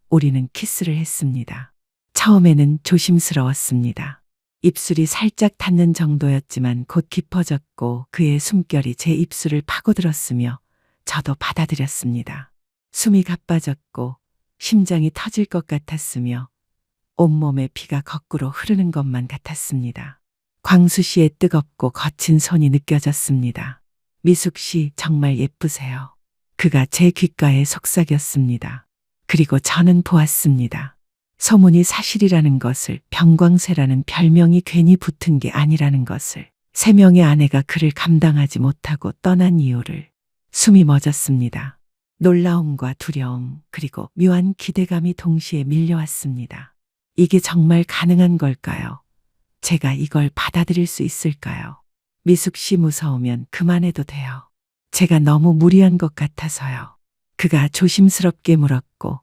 우리는 키스를 했습니다. 처음에는 조심스러웠습니다. 입술이 살짝 닿는 정도였지만 곧 깊어졌고 그의 숨결이 제 입술을 파고들었으며 저도 받아들였습니다. 숨이 가빠졌고 심장이 터질 것 같았으며 온몸에 피가 거꾸로 흐르는 것만 같았습니다. 광수 씨의 뜨겁고 거친 손이 느껴졌습니다. 미숙 씨 정말 예쁘세요. 그가 제 귓가에 속삭였습니다. 그리고 저는 보았습니다. 소문이 사실이라는 것을, 병광세라는 별명이 괜히 붙은 게 아니라는 것을, 3명의 아내가 그를 감당하지 못하고 떠난 이유를. 숨이 멎었습니다. 놀라움과 두려움 그리고 묘한 기대감이 동시에 밀려왔습니다. 이게 정말 가능한 걸까요? 제가 이걸 받아들일 수 있을까요? 미숙 씨 무서우면 그만해도 돼요. 제가 너무 무리한 것 같아서요. 그가 조심스럽게 물었고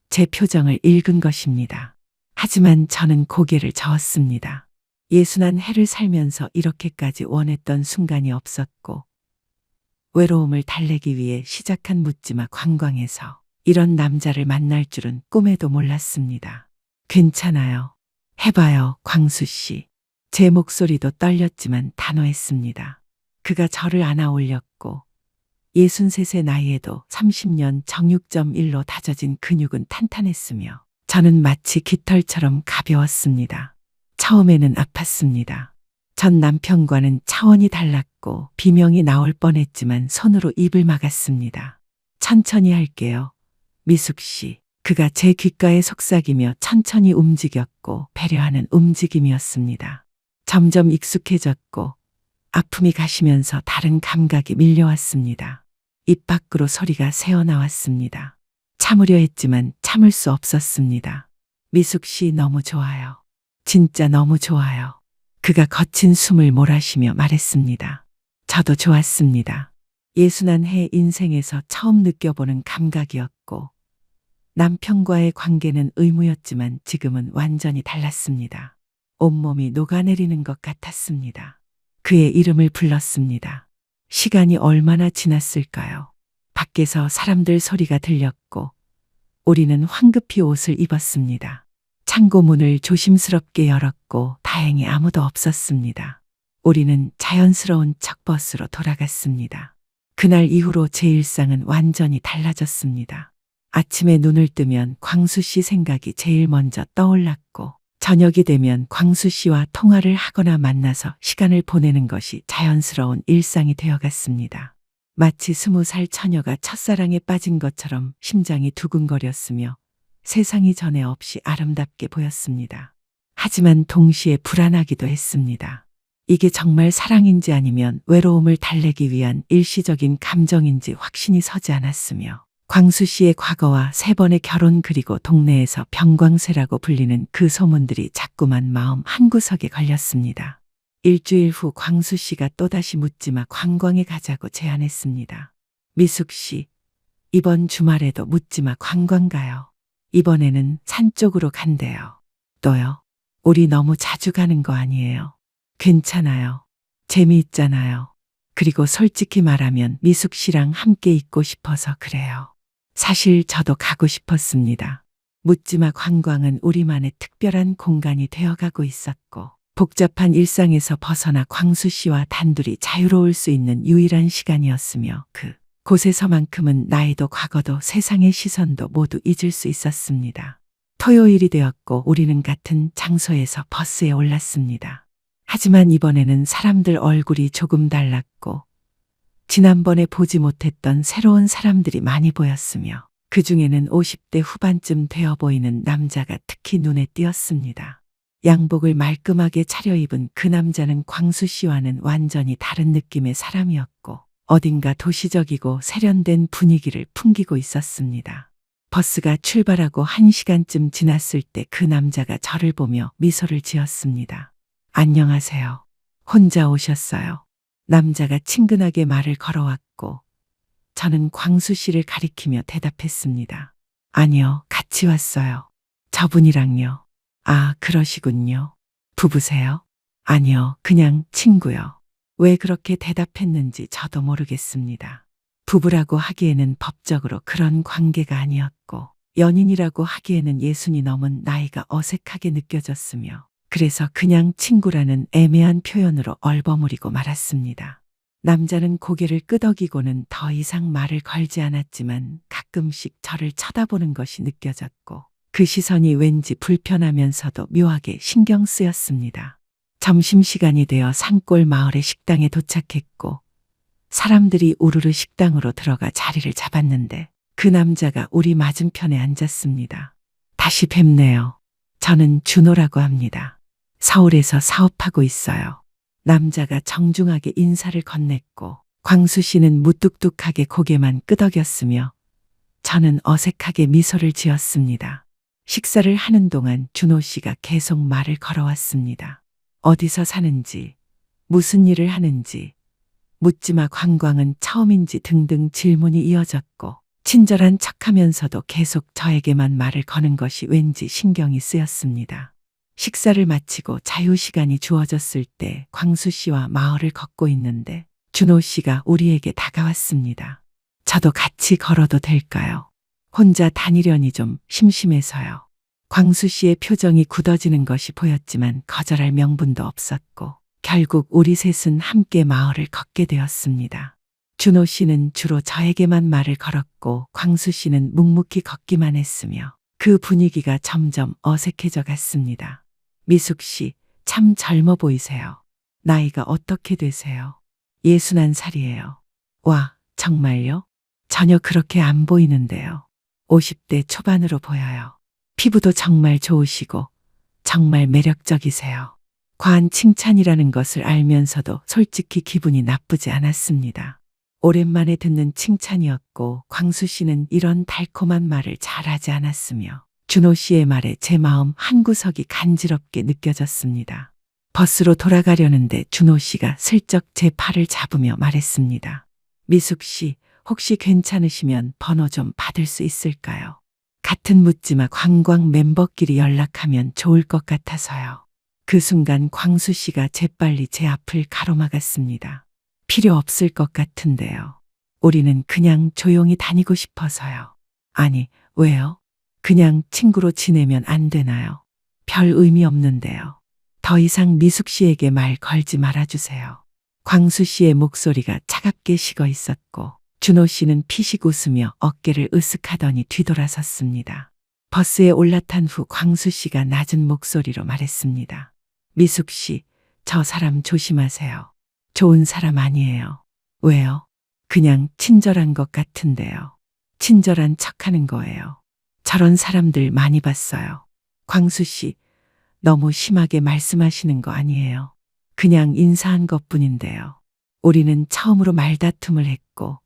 제 표정을 읽은 것입니다. 하지만 저는 고개를 저었습니다. 61해를 살면서 이렇게까지 원했던 순간이 없었고 외로움을 달래기 위해 시작한 묻지마 관광에서 이런 남자를 만날 줄은 꿈에도 몰랐습니다. 괜찮아요. 해봐요, 광수 씨. 제 목소리도 떨렸지만 단호했습니다. 그가 저를 안아 올렸고 63세 나이에도 30년 정육점1로 다져진 근육은 탄탄했으며 저는 마치 깃털처럼 가벼웠습니다. 처음에는 아팠습니다. 전 남편과는 차원이 달랐고 비명이 나올 뻔했지만 손으로 입을 막았습니다. 천천히 할게요. 미숙 씨. 그가 제 귓가에 속삭이며 천천히 움직였고 배려하는 움직임이었습니다. 점점 익숙해졌고 아픔이 가시면서 다른 감각이 밀려왔습니다. 입 밖으로 소리가 새어나왔습니다. 참으려 했지만 참을 수 없었습니다. 미숙 씨 너무 좋아요. 진짜 너무 좋아요. 그가 거친 숨을 몰아쉬며 말했습니다. 저도 좋았습니다. 61해 인생에서 처음 느껴보는 감각이었고 남편과의 관계는 의무였지만 지금은 완전히 달랐습니다. 온몸이 녹아내리는 것 같았습니다. 그의 이름을 불렀습니다. 시간이 얼마나 지났을까요? 밖에서 사람들 소리가 들렸고 우리는 황급히 옷을 입었습니다. 창고 문을 조심스럽게 열었고 다행히 아무도 없었습니다. 우리는 자연스러운 척 버스로 돌아갔습니다. 그날 이후로 제 일상은 완전히 달라졌습니다. 아침에 눈을 뜨면 광수 씨 생각이 제일 먼저 떠올랐고 저녁이 되면 광수 씨와 통화를 하거나 만나서 시간을 보내는 것이 자연스러운 일상이 되어갔습니다. 마치 20살 처녀가 첫사랑에 빠진 것처럼 심장이 두근거렸으며 세상이 전에 없이 아름답게 보였습니다. 하지만 동시에 불안하기도 했습니다. 이게 정말 사랑인지 아니면 외로움을 달래기 위한 일시적인 감정인지 확신이 서지 않았으며 광수 씨의 과거와 3번의 결혼 그리고 동네에서 병광세라고 불리는 그 소문들이 자꾸만 마음 한구석에 걸렸습니다. 일주일 후 광수 씨가 또다시 묻지마 관광에 가자고 제안했습니다. 미숙 씨, 이번 주말에도 묻지마 관광 가요. 이번에는 산 쪽으로 간대요. 또요? 우리 너무 자주 가는 거 아니에요? 괜찮아요. 재미있잖아요. 그리고 솔직히 말하면 미숙 씨랑 함께 있고 싶어서 그래요. 사실 저도 가고 싶었습니다. 묻지마 관광은 우리만의 특별한 공간이 되어가고 있었고 복잡한 일상에서 벗어나 광수 씨와 단둘이 자유로울 수 있는 유일한 시간이었으며 그 곳에서만큼은 나이도 과거도 세상의 시선도 모두 잊을 수 있었습니다. 토요일이 되었고 우리는 같은 장소에서 버스에 올랐습니다. 하지만 이번에는 사람들 얼굴이 조금 달랐고 지난번에 보지 못했던 새로운 사람들이 많이 보였으며 그 중에는 50대 후반쯤 되어 보이는 남자가 특히 눈에 띄었습니다. 양복을 말끔하게 차려입은 그 남자는 광수 씨와는 완전히 다른 느낌의 사람이었고 어딘가 도시적이고 세련된 분위기를 풍기고 있었습니다. 버스가 출발하고 1시간쯤 지났을 때 그 남자가 저를 보며 미소를 지었습니다. 안녕하세요. 혼자 오셨어요. 남자가 친근하게 말을 걸어왔고 저는 광수 씨를 가리키며 대답했습니다. 아니요, 같이 왔어요. 저분이랑요. 아, 그러시군요. 부부세요? 아니요, 그냥 친구요. 왜 그렇게 대답했는지 저도 모르겠습니다. 부부라고 하기에는 법적으로 그런 관계가 아니었고 연인이라고 하기에는 60이 넘은 나이가 어색하게 느껴졌으며 그래서 그냥 친구라는 애매한 표현으로 얼버무리고 말았습니다. 남자는 고개를 끄덕이고는 더 이상 말을 걸지 않았지만 가끔씩 저를 쳐다보는 것이 느껴졌고 그 시선이 왠지 불편하면서도 묘하게 신경 쓰였습니다. 점심시간이 되어 산골 마을의 식당에 도착했고 사람들이 우르르 식당으로 들어가 자리를 잡았는데 그 남자가 우리 맞은편에 앉았습니다. 다시 뵙네요. 저는 준호라고 합니다. 서울에서 사업하고 있어요. 남자가 정중하게 인사를 건넸고 광수 씨는 무뚝뚝하게 고개만 끄덕였으며 저는 어색하게 미소를 지었습니다. 식사를 하는 동안 준호 씨가 계속 말을 걸어왔습니다. 어디서 사는지, 무슨 일을 하는지, 묻지마 관광은 처음인지 등등 질문이 이어졌고 친절한 척하면서도 계속 저에게만 말을 거는 것이 왠지 신경이 쓰였습니다. 식사를 마치고 자유시간이 주어졌을 때 광수 씨와 마을을 걷고 있는데 준호 씨가 우리에게 다가왔습니다. 저도 같이 걸어도 될까요? 혼자 다니려니 좀 심심해서요. 광수 씨의 표정이 굳어지는 것이 보였지만 거절할 명분도 없었고 결국 우리 셋은 함께 마을을 걷게 되었습니다. 준호 씨는 주로 저에게만 말을 걸었고 광수 씨는 묵묵히 걷기만 했으며 그 분위기가 점점 어색해져 갔습니다. 미숙 씨, 참 젊어 보이세요. 나이가 어떻게 되세요? 61살이에요. 와, 정말요? 전혀 그렇게 안 보이는데요. 50대 초반으로 보여요. 피부도 정말 좋으시고 정말 매력적이세요. 과한 칭찬이라는 것을 알면서도 솔직히 기분이 나쁘지 않았습니다. 오랜만에 듣는 칭찬이었고 광수 씨는 이런 달콤한 말을 잘하지 않았으며 준호 씨의 말에 제 마음 한구석이 간지럽게 느껴졌습니다. 버스로 돌아가려는데 준호 씨가 슬쩍 제 팔을 잡으며 말했습니다. 미숙 씨, 혹시 괜찮으시면 번호 좀 받을 수 있을까요? 같은 묻지마 관광 멤버끼리 연락하면 좋을 것 같아서요. 그 순간 광수 씨가 재빨리 제 앞을 가로막았습니다. 필요 없을 것 같은데요. 우리는 그냥 조용히 다니고 싶어서요. 아니, 왜요? 그냥 친구로 지내면 안 되나요? 별 의미 없는데요. 더 이상 미숙 씨에게 말 걸지 말아주세요. 광수 씨의 목소리가 차갑게 식어 있었고 준호 씨는 피식 웃으며 어깨를 으쓱하더니 뒤돌아섰습니다. 버스에 올라탄 후 광수 씨가 낮은 목소리로 말했습니다. 미숙 씨, 저 사람 조심하세요. 좋은 사람 아니에요. 왜요? 그냥 친절한 것 같은데요. 친절한 척하는 거예요. 저런 사람들 많이 봤어요. 광수 씨, 너무 심하게 말씀하시는 거 아니에요. 그냥 인사한 것뿐인데요. 우리는 처음으로 말다툼을 했고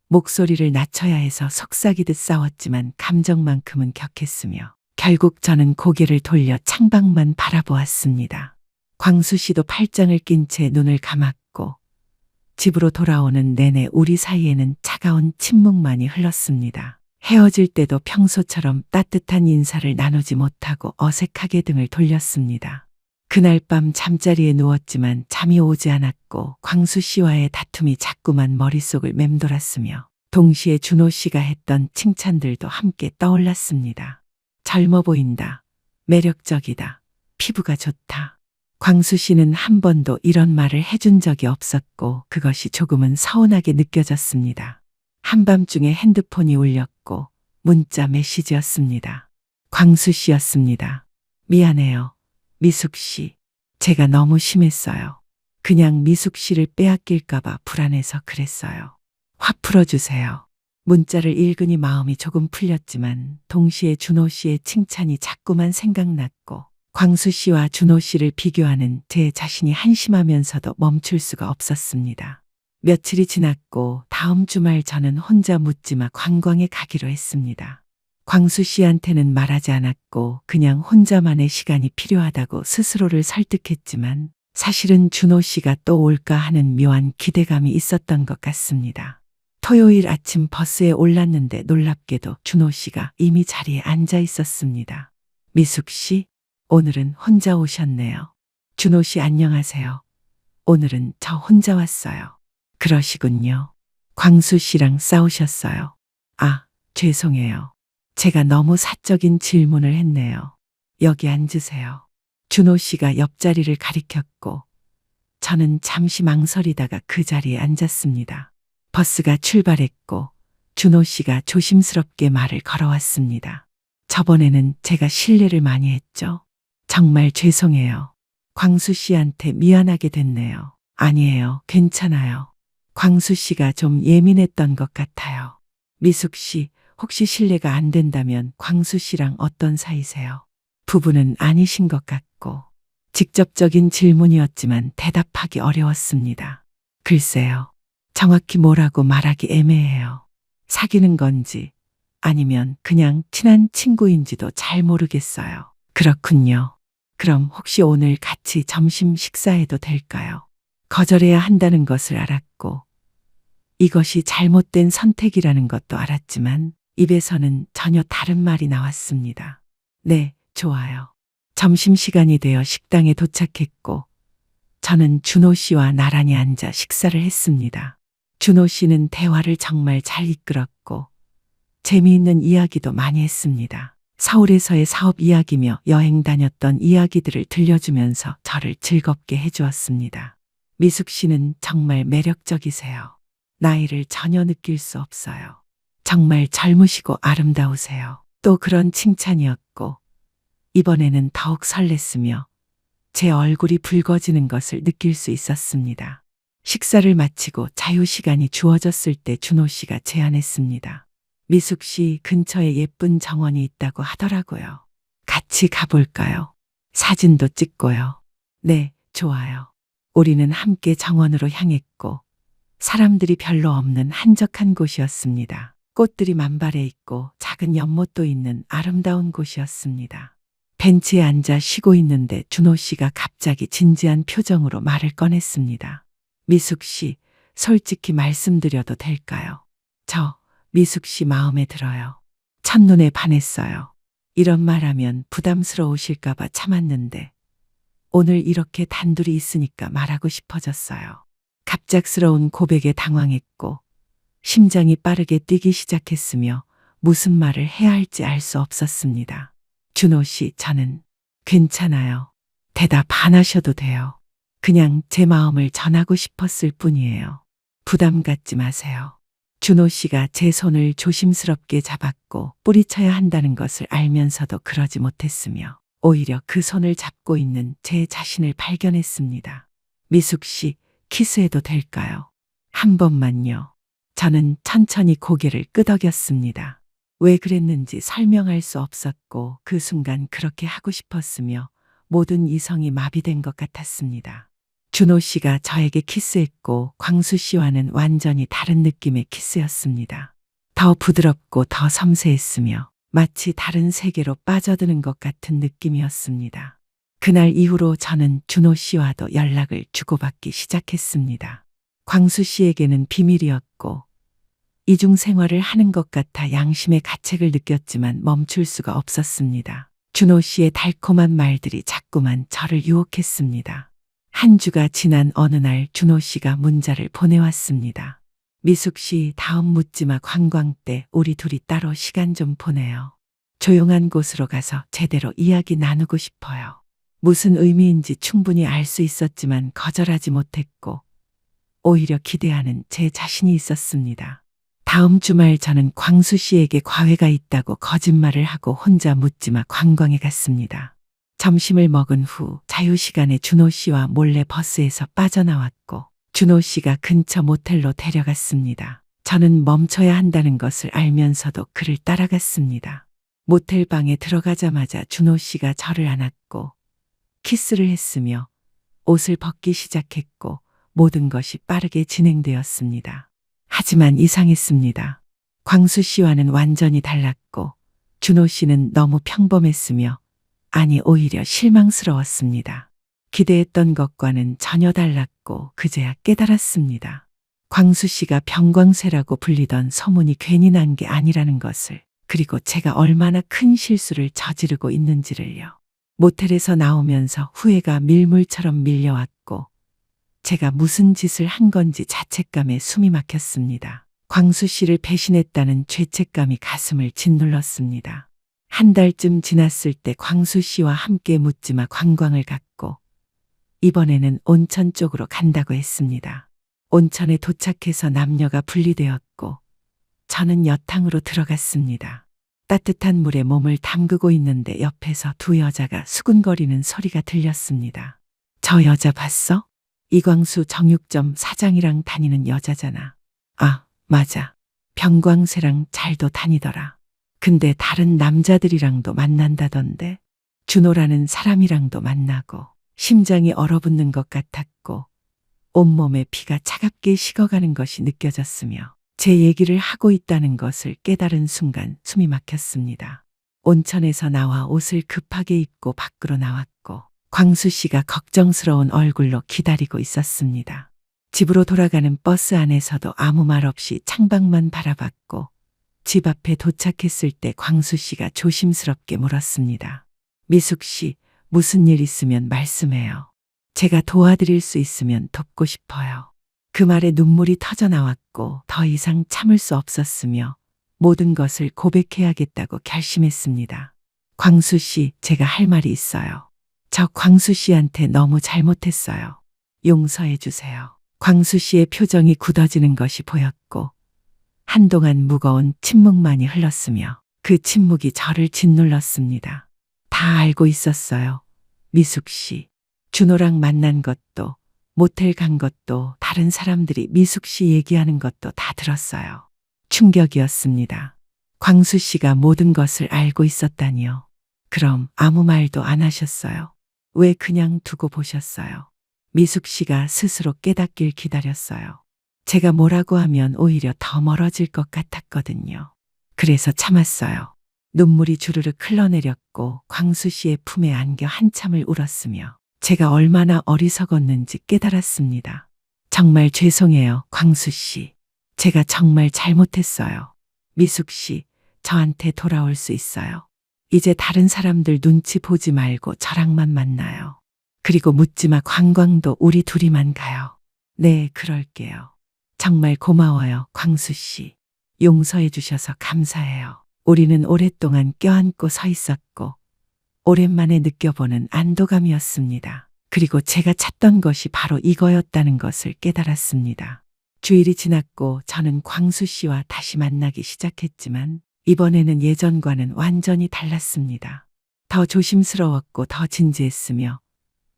목소리를 낮춰야 해서 속삭이듯 싸웠지만 감정만큼은 격했으며 결국 저는 고개를 돌려 창밖만 바라보았습니다. 광수 씨도 팔짱을 낀 채 눈을 감았고 집으로 돌아오는 내내 우리 사이에는 차가운 침묵만이 흘렀습니다. 헤어질 때도 평소처럼 따뜻한 인사를 나누지 못하고 어색하게 등을 돌렸습니다. 그날 밤 잠자리에 누웠지만 잠이 오지 않았고 광수 씨와의 다툼이 자꾸만 머릿속을 맴돌았으며 동시에 준호 씨가 했던 칭찬들도 함께 떠올랐습니다. 젊어 보인다. 매력적이다. 피부가 좋다. 광수 씨는 한 번도 이런 말을 해준 적이 없었고 그것이 조금은 서운하게 느껴졌습니다. 한밤중에 핸드폰이 울렸고 문자 메시지였습니다. 광수 씨였습니다. 미안해요. 미숙 씨, 제가 너무 심했어요. 그냥 미숙 씨를 빼앗길까봐 불안해서 그랬어요. 화 풀어주세요. 문자를 읽으니 마음이 조금 풀렸지만 동시에 준호 씨의 칭찬이 자꾸만 생각났고 광수 씨와 준호 씨를 비교하는 제 자신이 한심하면서도 멈출 수가 없었습니다. 며칠이 지났고 다음 주말 저는 혼자 묻지마 관광에 가기로 했습니다. 광수 씨한테는 말하지 않았고 그냥 혼자만의 시간이 필요하다고 스스로를 설득했지만 사실은 준호 씨가 또 올까 하는 묘한 기대감이 있었던 것 같습니다. 토요일 아침 버스에 올랐는데 놀랍게도 준호 씨가 이미 자리에 앉아 있었습니다. 미숙 씨, 오늘은 혼자 오셨네요. 준호 씨 안녕하세요. 오늘은 저 혼자 왔어요. 그러시군요. 광수 씨랑 싸우셨어요. 아, 죄송해요. 제가 너무 사적인 질문을 했네요. 여기 앉으세요. 준호 씨가 옆자리를 가리켰고 저는 잠시 망설이다가 그 자리에 앉았습니다. 버스가 출발했고 준호 씨가 조심스럽게 말을 걸어왔습니다. 저번에는 제가 실례를 많이 했죠. 정말 죄송해요. 광수 씨한테 미안하게 됐네요. 아니에요. 괜찮아요. 광수 씨가 좀 예민했던 것 같아요. 미숙 씨, 혹시 실례가 안 된다면 광수 씨랑 어떤 사이세요? 부부는 아니신 것 같고, 직접적인 질문이었지만 대답하기 어려웠습니다. 글쎄요. 정확히 뭐라고 말하기 애매해요. 사귀는 건지 아니면 그냥 친한 친구인지도 잘 모르겠어요. 그렇군요. 그럼 혹시 오늘 같이 점심 식사해도 될까요? 거절해야 한다는 것을 알았고, 이것이 잘못된 선택이라는 것도 알았지만, 입에서는 전혀 다른 말이 나왔습니다. 네, 좋아요. 점심시간이 되어 식당에 도착했고, 저는 준호 씨와 나란히 앉아 식사를 했습니다. 준호 씨는 대화를 정말 잘 이끌었고, 재미있는 이야기도 많이 했습니다. 서울에서의 사업 이야기며 여행 다녔던 이야기들을 들려주면서 저를 즐겁게 해주었습니다. 미숙 씨는 정말 매력적이세요. 나이를 전혀 느낄 수 없어요. 정말 젊으시고 아름다우세요. 또 그런 칭찬이었고, 이번에는 더욱 설렜으며 제 얼굴이 붉어지는 것을 느낄 수 있었습니다. 식사를 마치고 자유시간이 주어졌을 때 준호 씨가 제안했습니다. 미숙 씨 근처에 예쁜 정원이 있다고 하더라고요. 같이 가볼까요? 사진도 찍고요. 네, 좋아요. 우리는 함께 정원으로 향했고, 사람들이 별로 없는 한적한 곳이었습니다. 꽃들이 만발해 있고 작은 연못도 있는 아름다운 곳이었습니다. 벤치에 앉아 쉬고 있는데 준호 씨가 갑자기 진지한 표정으로 말을 꺼냈습니다. 미숙 씨, 솔직히 말씀드려도 될까요? 저 미숙 씨 마음에 들어요. 첫눈에 반했어요. 이런 말하면 부담스러우실까봐 참았는데 오늘 이렇게 단둘이 있으니까 말하고 싶어졌어요. 갑작스러운 고백에 당황했고 심장이 빠르게 뛰기 시작했으며 무슨 말을 해야 할지 알 수 없었습니다. 준호 씨, 저는 괜찮아요. 대답 안 하셔도 돼요. 그냥 제 마음을 전하고 싶었을 뿐이에요. 부담 갖지 마세요. 준호 씨가 제 손을 조심스럽게 잡았고 뿌리쳐야 한다는 것을 알면서도 그러지 못했으며 오히려 그 손을 잡고 있는 제 자신을 발견했습니다. 미숙 씨, 키스해도 될까요? 한 번만요. 저는 천천히 고개를 끄덕였습니다. 왜 그랬는지 설명할 수 없었고 그 순간 그렇게 하고 싶었으며 모든 이성이 마비된 것 같았습니다. 준호 씨가 저에게 키스했고 광수 씨와는 완전히 다른 느낌의 키스였습니다. 더 부드럽고 더 섬세했으며 마치 다른 세계로 빠져드는 것 같은 느낌이었습니다. 그날 이후로 저는 준호 씨와도 연락을 주고받기 시작했습니다. 광수 씨에게는 비밀이었고 이중 생활을 하는 것 같아 양심의 가책을 느꼈지만 멈출 수가 없었습니다. 준호 씨의 달콤한 말들이 자꾸만 저를 유혹했습니다. 한 주가 지난 어느 날 준호 씨가 문자를 보내왔습니다. 미숙 씨, 다음 묻지마 관광 때 우리 둘이 따로 시간 좀 보내요. 조용한 곳으로 가서 제대로 이야기 나누고 싶어요. 무슨 의미인지 충분히 알 수 있었지만 거절하지 못했고 오히려 기대하는 제 자신이 있었습니다. 다음 주말 저는 광수 씨에게 과외가 있다고 거짓말을 하고 혼자 묻지마 관광에 갔습니다. 점심을 먹은 후 자유시간에 준호 씨와 몰래 버스에서 빠져나왔고 준호 씨가 근처 모텔로 데려갔습니다. 저는 멈춰야 한다는 것을 알면서도 그를 따라갔습니다. 모텔 방에 들어가자마자 준호 씨가 저를 안았고 키스를 했으며 옷을 벗기 시작했고 모든 것이 빠르게 진행되었습니다. 하지만 이상했습니다. 광수 씨와는 완전히 달랐고 준호 씨는 너무 평범했으며 아니 오히려 실망스러웠습니다. 기대했던 것과는 전혀 달랐고 그제야 깨달았습니다. 광수 씨가 병광세라고 불리던 소문이 괜히 난 게 아니라는 것을 그리고 제가 얼마나 큰 실수를 저지르고 있는지를요. 모텔에서 나오면서 후회가 밀물처럼 밀려왔고 제가 무슨 짓을 한 건지 자책감에 숨이 막혔습니다. 광수 씨를 배신했다는 죄책감이 가슴을 짓눌렀습니다. 한 달쯤 지났을 때 광수 씨와 함께 묻지마 관광을 갔고 이번에는 온천 쪽으로 간다고 했습니다. 온천에 도착해서 남녀가 분리되었고 저는 여탕으로 들어갔습니다. 따뜻한 물에 몸을 담그고 있는데 옆에서 두 여자가 수군거리는 소리가 들렸습니다. 저 여자 봤어? 이광수 정육점 사장이랑 다니는 여자잖아. 아, 맞아. 병광세랑 잘도 다니더라. 근데 다른 남자들이랑도 만난다던데. 준호라는 사람이랑도 만나고 심장이 얼어붙는 것 같았고 온몸에 피가 차갑게 식어가는 것이 느껴졌으며 제 얘기를 하고 있다는 것을 깨달은 순간 숨이 막혔습니다. 온천에서 나와 옷을 급하게 입고 밖으로 나왔고 광수 씨가 걱정스러운 얼굴로 기다리고 있었습니다. 집으로 돌아가는 버스 안에서도 아무 말 없이 창밖만 바라봤고 집 앞에 도착했을 때 광수 씨가 조심스럽게 물었습니다. 미숙 씨, 무슨 일 있으면 말씀해요. 제가 도와드릴 수 있으면 돕고 싶어요. 그 말에 눈물이 터져 나왔고 더 이상 참을 수 없었으며 모든 것을 고백해야겠다고 결심했습니다. 광수 씨, 제가 할 말이 있어요. 저 광수 씨한테 너무 잘못했어요. 용서해 주세요. 광수 씨의 표정이 굳어지는 것이 보였고 한동안 무거운 침묵만이 흘렀으며 그 침묵이 저를 짓눌렀습니다. 다 알고 있었어요. 미숙 씨. 준호랑 만난 것도 모텔 간 것도 다른 사람들이 미숙 씨 얘기하는 것도 다 들었어요. 충격이었습니다. 광수 씨가 모든 것을 알고 있었다니요. 그럼 아무 말도 안 하셨어요. 왜 그냥 두고 보셨어요? 미숙 씨가 스스로 깨닫길 기다렸어요. 제가 뭐라고 하면 오히려 더 멀어질 것 같았거든요. 그래서 참았어요. 눈물이 주르륵 흘러내렸고 광수 씨의 품에 안겨 한참을 울었으며 제가 얼마나 어리석었는지 깨달았습니다. 정말 죄송해요, 광수 씨. 제가 정말 잘못했어요. 미숙 씨, 저한테 돌아올 수 있어요. 이제 다른 사람들 눈치 보지 말고 저랑만 만나요. 그리고 묻지마, 관광도 우리 둘이만 가요. 네, 그럴게요. 정말 고마워요, 광수 씨. 용서해 주셔서 감사해요. 우리는 오랫동안 껴안고 서 있었고 오랜만에 느껴보는 안도감이었습니다. 그리고 제가 찾던 것이 바로 이거였다는 것을 깨달았습니다. 주일이 지났고 저는 광수 씨와 다시 만나기 시작했지만 이번에는 예전과는 완전히 달랐습니다. 더 조심스러웠고 더 진지했으며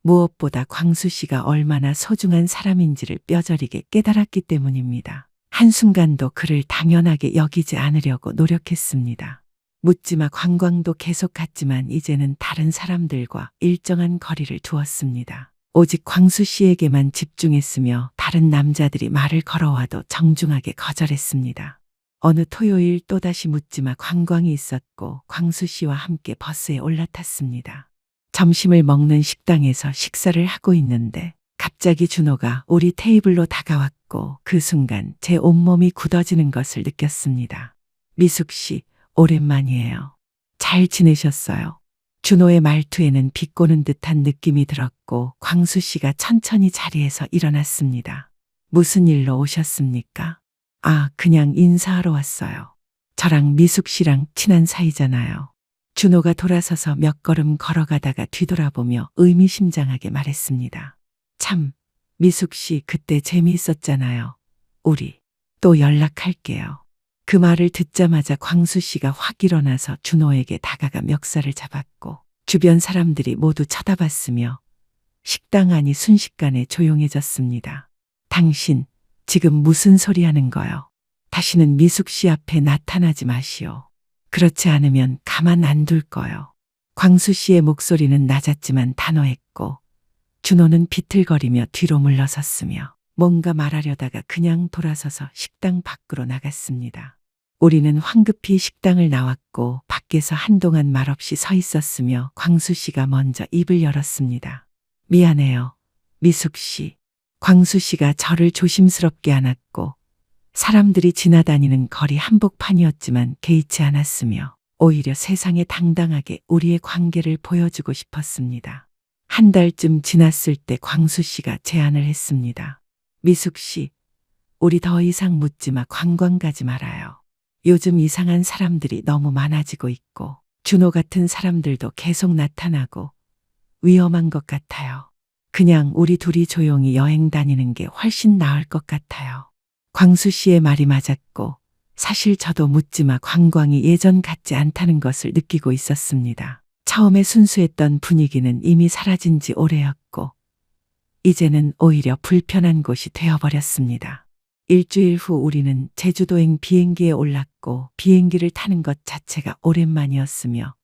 무엇보다 광수 씨가 얼마나 소중한 사람인지를 뼈저리게 깨달았기 때문입니다. 한순간도 그를 당연하게 여기지 않으려고 노력했습니다. 묻지마, 관광도 계속 갔지만 이제는 다른 사람들과 일정한 거리를 두었습니다. 오직 광수 씨에게만 집중했으며 다른 남자들이 말을 걸어와도 정중하게 거절했습니다. 어느 토요일 또다시 묻지마 관광이 있었고 광수 씨와 함께 버스에 올라탔습니다. 점심을 먹는 식당에서 식사를 하고 있는데 갑자기 준호가 우리 테이블로 다가왔고 그 순간 제 온몸이 굳어지는 것을 느꼈습니다. 미숙 씨, 오랜만이에요. 잘 지내셨어요? 준호의 말투에는 비꼬는 듯한 느낌이 들었고 광수 씨가 천천히 자리에서 일어났습니다. 무슨 일로 오셨습니까? 아, 그냥 인사하러 왔어요. 저랑 미숙 씨랑 친한 사이잖아요. 준호가 돌아서서 몇 걸음 걸어가다가 뒤돌아보며 의미심장하게 말했습니다. 참, 미숙 씨 그때 재미있었잖아요. 우리 또 연락할게요. 그 말을 듣자마자 광수 씨가 확 일어나서 준호에게 다가가 멱살을 잡았고 주변 사람들이 모두 쳐다봤으며 식당 안이 순식간에 조용해졌습니다. 당신 지금 무슨 소리 하는 거요? 다시는 미숙 씨 앞에 나타나지 마시오. 그렇지 않으면 가만 안 둘 거요. 광수 씨의 목소리는 낮았지만 단호했고 준호는 비틀거리며 뒤로 물러섰으며 뭔가 말하려다가 그냥 돌아서서 식당 밖으로 나갔습니다. 우리는 황급히 식당을 나왔고 밖에서 한동안 말없이 서 있었으며 광수 씨가 먼저 입을 열었습니다. 미안해요, 미숙 씨. 광수 씨가 저를 조심스럽게 안았고 사람들이 지나다니는 거리 한복판이었지만 개의치 않았으며 오히려 세상에 당당하게 우리의 관계를 보여주고 싶었습니다. 한 달쯤 지났을 때 광수 씨가 제안을 했습니다. 미숙 씨, 우리 더 이상 묻지마 관광 가지 말아요. 요즘 이상한 사람들이 너무 많아지고 있고 준호 같은 사람들도 계속 나타나고 위험한 것 같아요. 그냥 우리 둘이 조용히 여행 다니는 게 훨씬 나을 것 같아요. 광수 씨의 말이 맞았고 사실 저도 묻지마 관광이 예전 같지 않다는 것을 느끼고 있었습니다. 처음에 순수했던 분위기는 이미 사라진 지 오래였고 이제는 오히려 불편한 곳이 되어버렸습니다. 일주일 후 우리는 제주도행 비행기에 올랐고 비행기를 타는 것 자체가 오랜만이었으며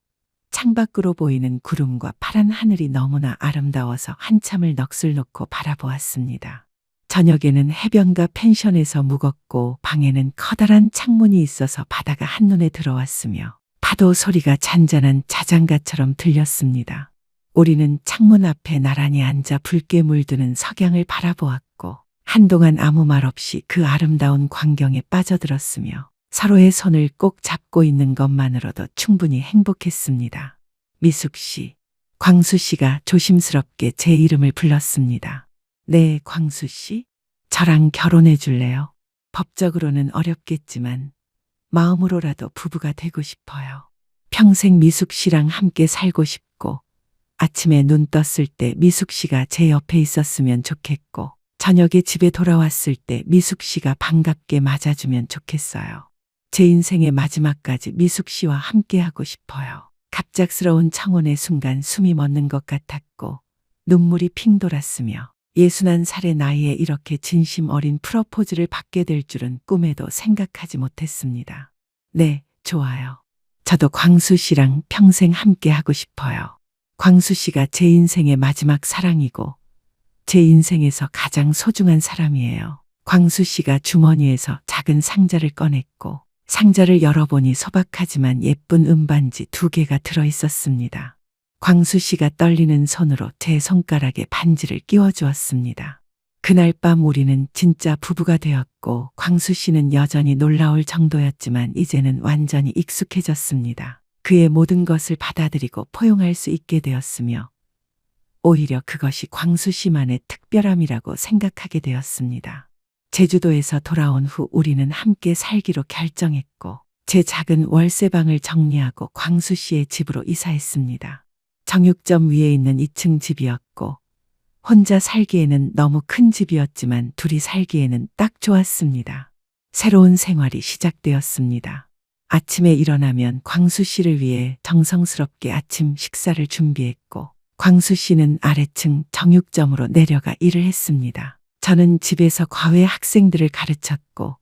창밖으로 보이는 구름과 파란 하늘이 너무나 아름다워서 한참을 넋을 놓고 바라보았습니다. 저녁에는 해변가 펜션에서 묵었고 방에는 커다란 창문이 있어서 바다가 한눈에 들어왔으며 파도 소리가 잔잔한 자장가처럼 들렸습니다. 우리는 창문 앞에 나란히 앉아 붉게 물드는 석양을 바라보았고 한동안 아무 말 없이 그 아름다운 광경에 빠져들었으며 서로의 손을 꼭 잡고 있는 것만으로도 충분히 행복했습니다. 미숙 씨, 광수 씨가 조심스럽게 제 이름을 불렀습니다. 네, 광수 씨? 저랑 결혼해 줄래요? 법적으로는 어렵겠지만 마음으로라도 부부가 되고 싶어요. 평생 미숙 씨랑 함께 살고 싶고 아침에 눈 떴을 때 미숙 씨가 제 옆에 있었으면 좋겠고 저녁에 집에 돌아왔을 때 미숙 씨가 반갑게 맞아주면 좋겠어요. 제 인생의 마지막까지 미숙 씨와 함께하고 싶어요. 갑작스러운 청혼의 순간 숨이 멎는 것 같았고 눈물이 핑 돌았으며 61살의 나이에 이렇게 진심 어린 프러포즈를 받게 될 줄은 꿈에도 생각하지 못했습니다. 네, 좋아요. 저도 광수 씨랑 평생 함께하고 싶어요. 광수 씨가 제 인생의 마지막 사랑이고 제 인생에서 가장 소중한 사람이에요. 광수 씨가 주머니에서 작은 상자를 꺼냈고 상자를 열어보니 소박하지만 예쁜 은반지 2개가 들어 있었습니다. 광수 씨가 떨리는 손으로 제 손가락에 반지를 끼워주었습니다. 그날 밤 우리는 진짜 부부가 되었고 광수 씨는 여전히 놀라울 정도였지만 이제는 완전히 익숙해졌습니다. 그의 모든 것을 받아들이고 포용할 수 있게 되었으며 오히려 그것이 광수 씨만의 특별함이라고 생각하게 되었습니다. 제주도에서 돌아온 후 우리는 함께 살기로 결정했고 제 작은 월세방을 정리하고 광수 씨의 집으로 이사했습니다. 정육점 위에 있는 2층 집이었고 혼자 살기에는 너무 큰 집이었지만 둘이 살기에는 딱 좋았습니다. 새로운 생활이 시작되었습니다. 아침에 일어나면 광수 씨를 위해 정성스럽게 아침 식사를 준비했고 광수 씨는 아래층 정육점으로 내려가 일을 했습니다. 저는 집에서 과외 학생들을 가르쳤고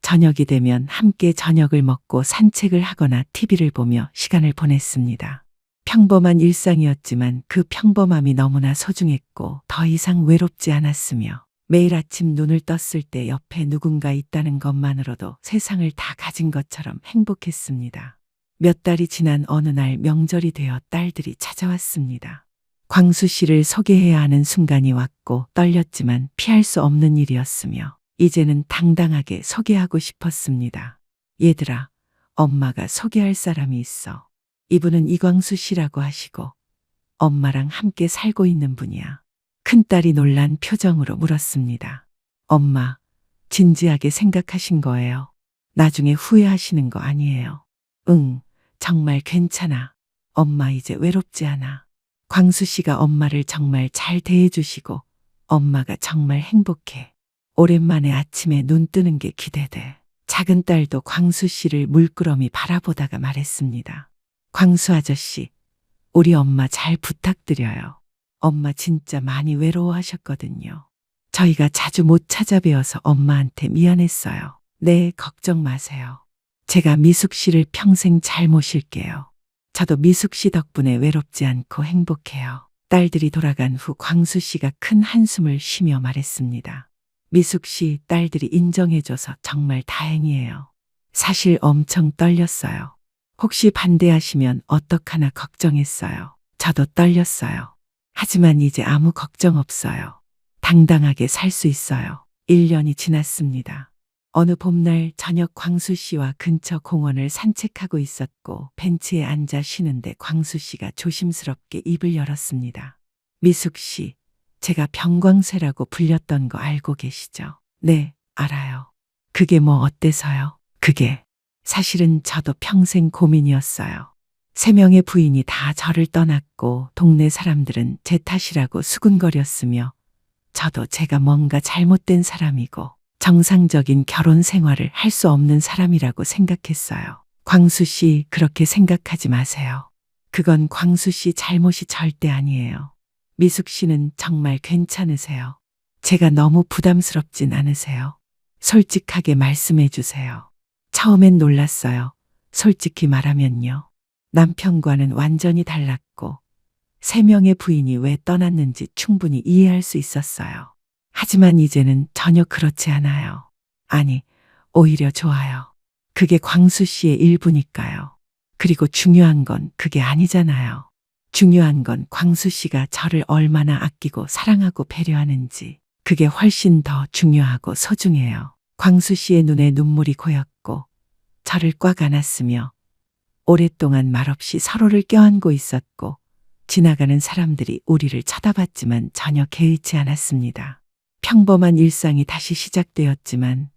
저녁이 되면 함께 저녁을 먹고 산책을 하거나 TV를 보며 시간을 보냈습니다. 평범한 일상이었지만 그 평범함이 너무나 소중했고 더 이상 외롭지 않았으며 매일 아침 눈을 떴을 때 옆에 누군가 있다는 것만으로도 세상을 다 가진 것처럼 행복했습니다. 몇 달이 지난 어느 날 명절이 되어 딸들이 찾아왔습니다. 광수 씨를 소개해야 하는 순간이 왔고 떨렸지만 피할 수 없는 일이었으며 이제는 당당하게 소개하고 싶었습니다. 얘들아, 엄마가 소개할 사람이 있어. 이분은 이광수 씨라고 하시고 엄마랑 함께 살고 있는 분이야. 큰딸이 놀란 표정으로 물었습니다. 엄마, 진지하게 생각하신 거예요? 나중에 후회하시는 거 아니에요? 응, 정말 괜찮아. 엄마 이제 외롭지 않아. 광수 씨가 엄마를 정말 잘 대해주시고 엄마가 정말 행복해. 오랜만에 아침에 눈 뜨는 게 기대돼. 작은 딸도 광수 씨를 물끄러미 바라보다가 말했습니다. 광수 아저씨, 우리 엄마 잘 부탁드려요. 엄마 진짜 많이 외로워하셨거든요. 저희가 자주 못 찾아뵈어서 엄마한테 미안했어요. 네, 걱정 마세요. 제가 미숙 씨를 평생 잘 모실게요. 저도 미숙 씨 덕분에 외롭지 않고 행복해요. 딸들이 돌아간 후 광수 씨가 큰 한숨을 쉬며 말했습니다. 미숙 씨, 딸들이 인정해줘서 정말 다행이에요. 사실 엄청 떨렸어요. 혹시 반대하시면 어떡하나 걱정했어요. 저도 떨렸어요. 하지만 이제 아무 걱정 없어요. 당당하게 살 수 있어요. 1년이 지났습니다. 어느 봄날 저녁 광수 씨와 근처 공원을 산책하고 있었고 벤치에 앉아 쉬는데 광수 씨가 조심스럽게 입을 열었습니다. 미숙 씨, 제가 병광쇠라고 불렸던 거 알고 계시죠? 네, 알아요. 그게 뭐 어때서요? 그게 사실은 저도 평생 고민이었어요. 3명의 부인이 다 저를 떠났고 동네 사람들은 제 탓이라고 수군거렸으며 저도 제가 뭔가 잘못된 사람이고 정상적인 결혼 생활을 할 수 없는 사람이라고 생각했어요. 광수 씨, 그렇게 생각하지 마세요. 그건 광수 씨 잘못이 절대 아니에요. 미숙 씨는 정말 괜찮으세요? 제가 너무 부담스럽진 않으세요? 솔직하게 말씀해 주세요. 처음엔 놀랐어요. 솔직히 말하면요. 남편과는 완전히 달랐고, 3명의 부인이 왜 떠났는지 충분히 이해할 수 있었어요. 하지만 이제는 전혀 그렇지 않아요. 아니, 오히려 좋아요. 그게 광수 씨의 일부니까요. 그리고 중요한 건 그게 아니잖아요. 중요한 건 광수 씨가 저를 얼마나 아끼고 사랑하고 배려하는지, 그게 훨씬 더 중요하고 소중해요. 광수 씨의 눈에 눈물이 고였고, 저를 꽉 안았으며, 오랫동안 말없이 서로를 껴안고 있었고, 지나가는 사람들이 우리를 쳐다봤지만 전혀 개의치 않았습니다. 평범한 일상이 다시 시작되었지만,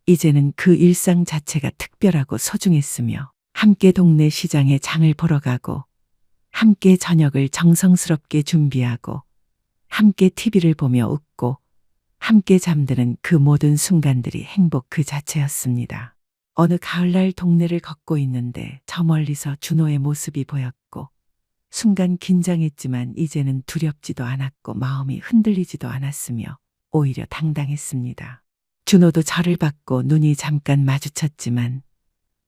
이제는 그 일상 자체가 특별하고 소중했으며, 함께 동네 시장에 장을 보러 가고, 함께 저녁을 정성스럽게 준비하고, 함께 TV를 보며 웃고, 함께 잠드는 그 모든 순간들이 행복 그 자체였습니다. 어느 가을날 동네를 걷고 있는데 저 멀리서 준호의 모습이 보였고, 순간 긴장했지만 이제는 두렵지도 않았고 마음이 흔들리지도 않았으며 오히려 당당했습니다. 준호도 저를 봤고 눈이 잠깐 마주쳤지만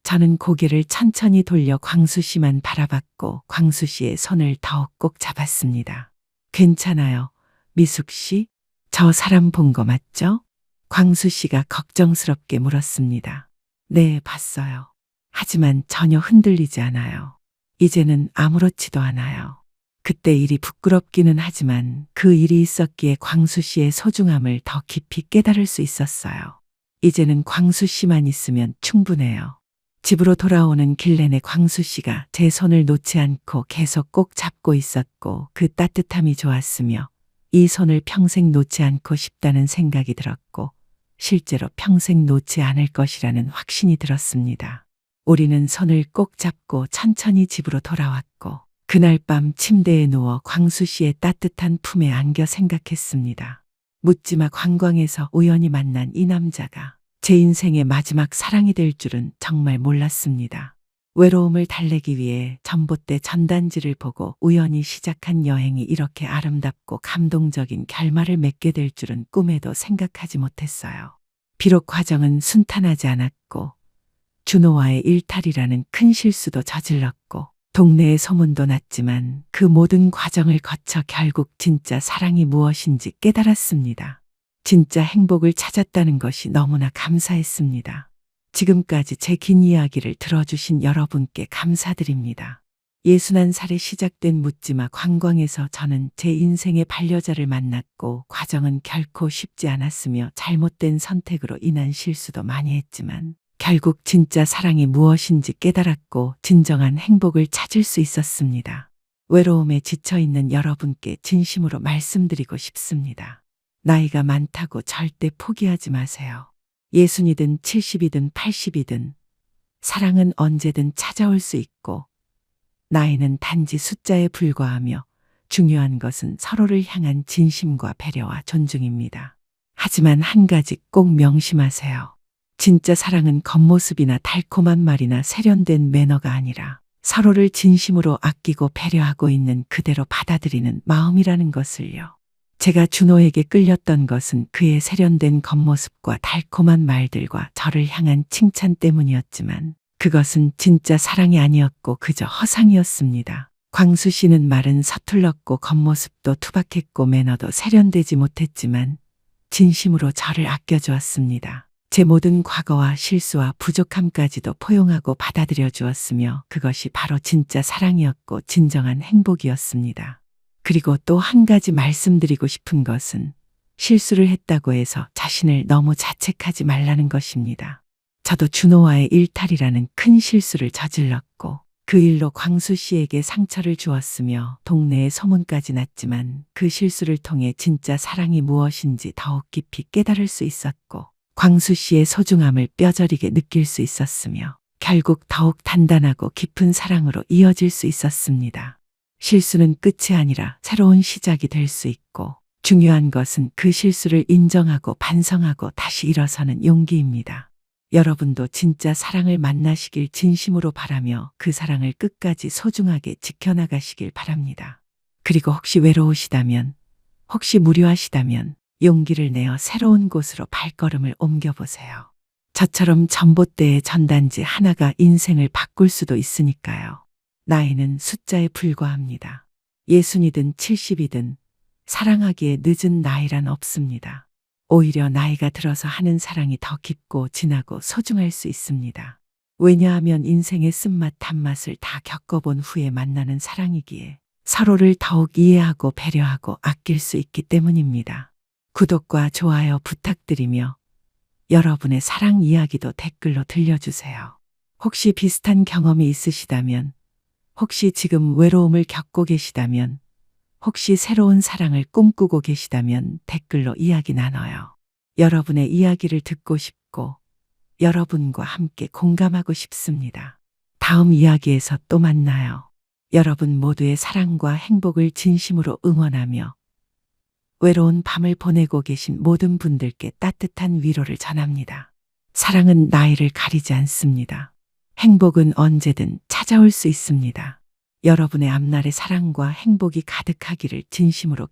저는 고개를 천천히 돌려 광수 씨만 바라봤고 광수 씨의 손을 더욱 꼭 잡았습니다. 괜찮아요, 미숙 씨? 저 사람 본 거 맞죠? 광수 씨가 걱정스럽게 물었습니다. 네, 봤어요. 하지만 전혀 흔들리지 않아요. 이제는 아무렇지도 않아요. 그때 일이 부끄럽기는 하지만 그 일이 있었기에 광수 씨의 소중함을 더 깊이 깨달을 수 있었어요. 이제는 광수 씨만 있으면 충분해요. 집으로 돌아오는 길 내내 광수 씨가 제 손을 놓지 않고 계속 꼭 잡고 있었고 그 따뜻함이 좋았으며 이 손을 평생 놓지 않고 싶다는 생각이 들었고 실제로 평생 놓지 않을 것이라는 확신이 들었습니다. 우리는 손을 꼭 잡고 천천히 집으로 돌아왔고 그날 밤 침대에 누워 광수 씨의 따뜻한 품에 안겨 생각했습니다. 묻지마 관광에서 우연히 만난 이 남자가 제 인생의 마지막 사랑이 될 줄은 정말 몰랐습니다. 외로움을 달래기 위해 전봇대 전단지를 보고 우연히 시작한 여행이 이렇게 아름답고 감동적인 결말을 맺게 될 줄은 꿈에도 생각하지 못했어요. 비록 과정은 순탄하지 않았고 준호와의 일탈이라는 큰 실수도 저질렀고 동네에 소문도 났지만 그 모든 과정을 거쳐 결국 진짜 사랑이 무엇인지 깨달았습니다. 진짜 행복을 찾았다는 것이 너무나 감사했습니다. 지금까지 제 긴 이야기를 들어주신 여러분께 감사드립니다. 61살에 시작된 묻지마 관광에서 저는 제 인생의 반려자를 만났고 과정은 결코 쉽지 않았으며 잘못된 선택으로 인한 실수도 많이 했지만 결국 진짜 사랑이 무엇인지 깨달았고 진정한 행복을 찾을 수 있었습니다. 외로움에 지쳐있는 여러분께 진심으로 말씀드리고 싶습니다. 나이가 많다고 절대 포기하지 마세요. 60이든 70이든 80이든 사랑은 언제든 찾아올 수 있고 나이는 단지 숫자에 불과하며 중요한 것은 서로를 향한 진심과 배려와 존중입니다. 하지만 한 가지 꼭 명심하세요. 진짜 사랑은 겉모습이나 달콤한 말이나 세련된 매너가 아니라 서로를 진심으로 아끼고 배려하고 있는 그대로 받아들이는 마음이라는 것을요. 제가 준호에게 끌렸던 것은 그의 세련된 겉모습과 달콤한 말들과 저를 향한 칭찬 때문이었지만 그것은 진짜 사랑이 아니었고 그저 허상이었습니다. 광수 씨는 말은 서툴렀고 겉모습도 투박했고 매너도 세련되지 못했지만 진심으로 저를 아껴주었습니다. 제 모든 과거와 실수와 부족함까지도 포용하고 받아들여 주었으며 그것이 바로 진짜 사랑이었고 진정한 행복이었습니다. 그리고 또 한 가지 말씀드리고 싶은 것은 실수를 했다고 해서 자신을 너무 자책하지 말라는 것입니다. 저도 준호와의 일탈이라는 큰 실수를 저질렀고 그 일로 광수 씨에게 상처를 주었으며 동네에 소문까지 났지만 그 실수를 통해 진짜 사랑이 무엇인지 더욱 깊이 깨달을 수 있었고 광수 씨의 소중함을 뼈저리게 느낄 수 있었으며 결국 더욱 단단하고 깊은 사랑으로 이어질 수 있었습니다. 실수는 끝이 아니라 새로운 시작이 될 수 있고 중요한 것은 그 실수를 인정하고 반성하고 다시 일어서는 용기입니다. 여러분도 진짜 사랑을 만나시길 진심으로 바라며 그 사랑을 끝까지 소중하게 지켜나가시길 바랍니다. 그리고 혹시 외로우시다면, 혹시 무료하시다면 용기를 내어 새로운 곳으로 발걸음을 옮겨보세요. 저처럼 전봇대의 전단지 하나가 인생을 바꿀 수도 있으니까요. 나이는 숫자에 불과합니다. 60이든 70이든 사랑하기에 늦은 나이란 없습니다. 오히려 나이가 들어서 하는 사랑이 더 깊고 진하고 소중할 수 있습니다. 왜냐하면 인생의 쓴맛 단맛을 다 겪어본 후에 만나는 사랑이기에 서로를 더욱 이해하고 배려하고 아낄 수 있기 때문입니다. 구독과 좋아요 부탁드리며 여러분의 사랑 이야기도 댓글로 들려주세요. 혹시 비슷한 경험이 있으시다면, 혹시 지금 외로움을 겪고 계시다면, 혹시 새로운 사랑을 꿈꾸고 계시다면 댓글로 이야기 나눠요. 여러분의 이야기를 듣고 싶고 여러분과 함께 공감하고 싶습니다. 다음 이야기에서 또 만나요. 여러분 모두의 사랑과 행복을 진심으로 응원하며 외로운 밤을 보내고 계신 모든 분들께 따뜻한 위로를 전합니다. 사랑은 나이를 가리지 않습니다. 행복은 언제든 찾아올 수 있습니다. 여러분의 앞날에 사랑과 행복이 가득하기를 진심으로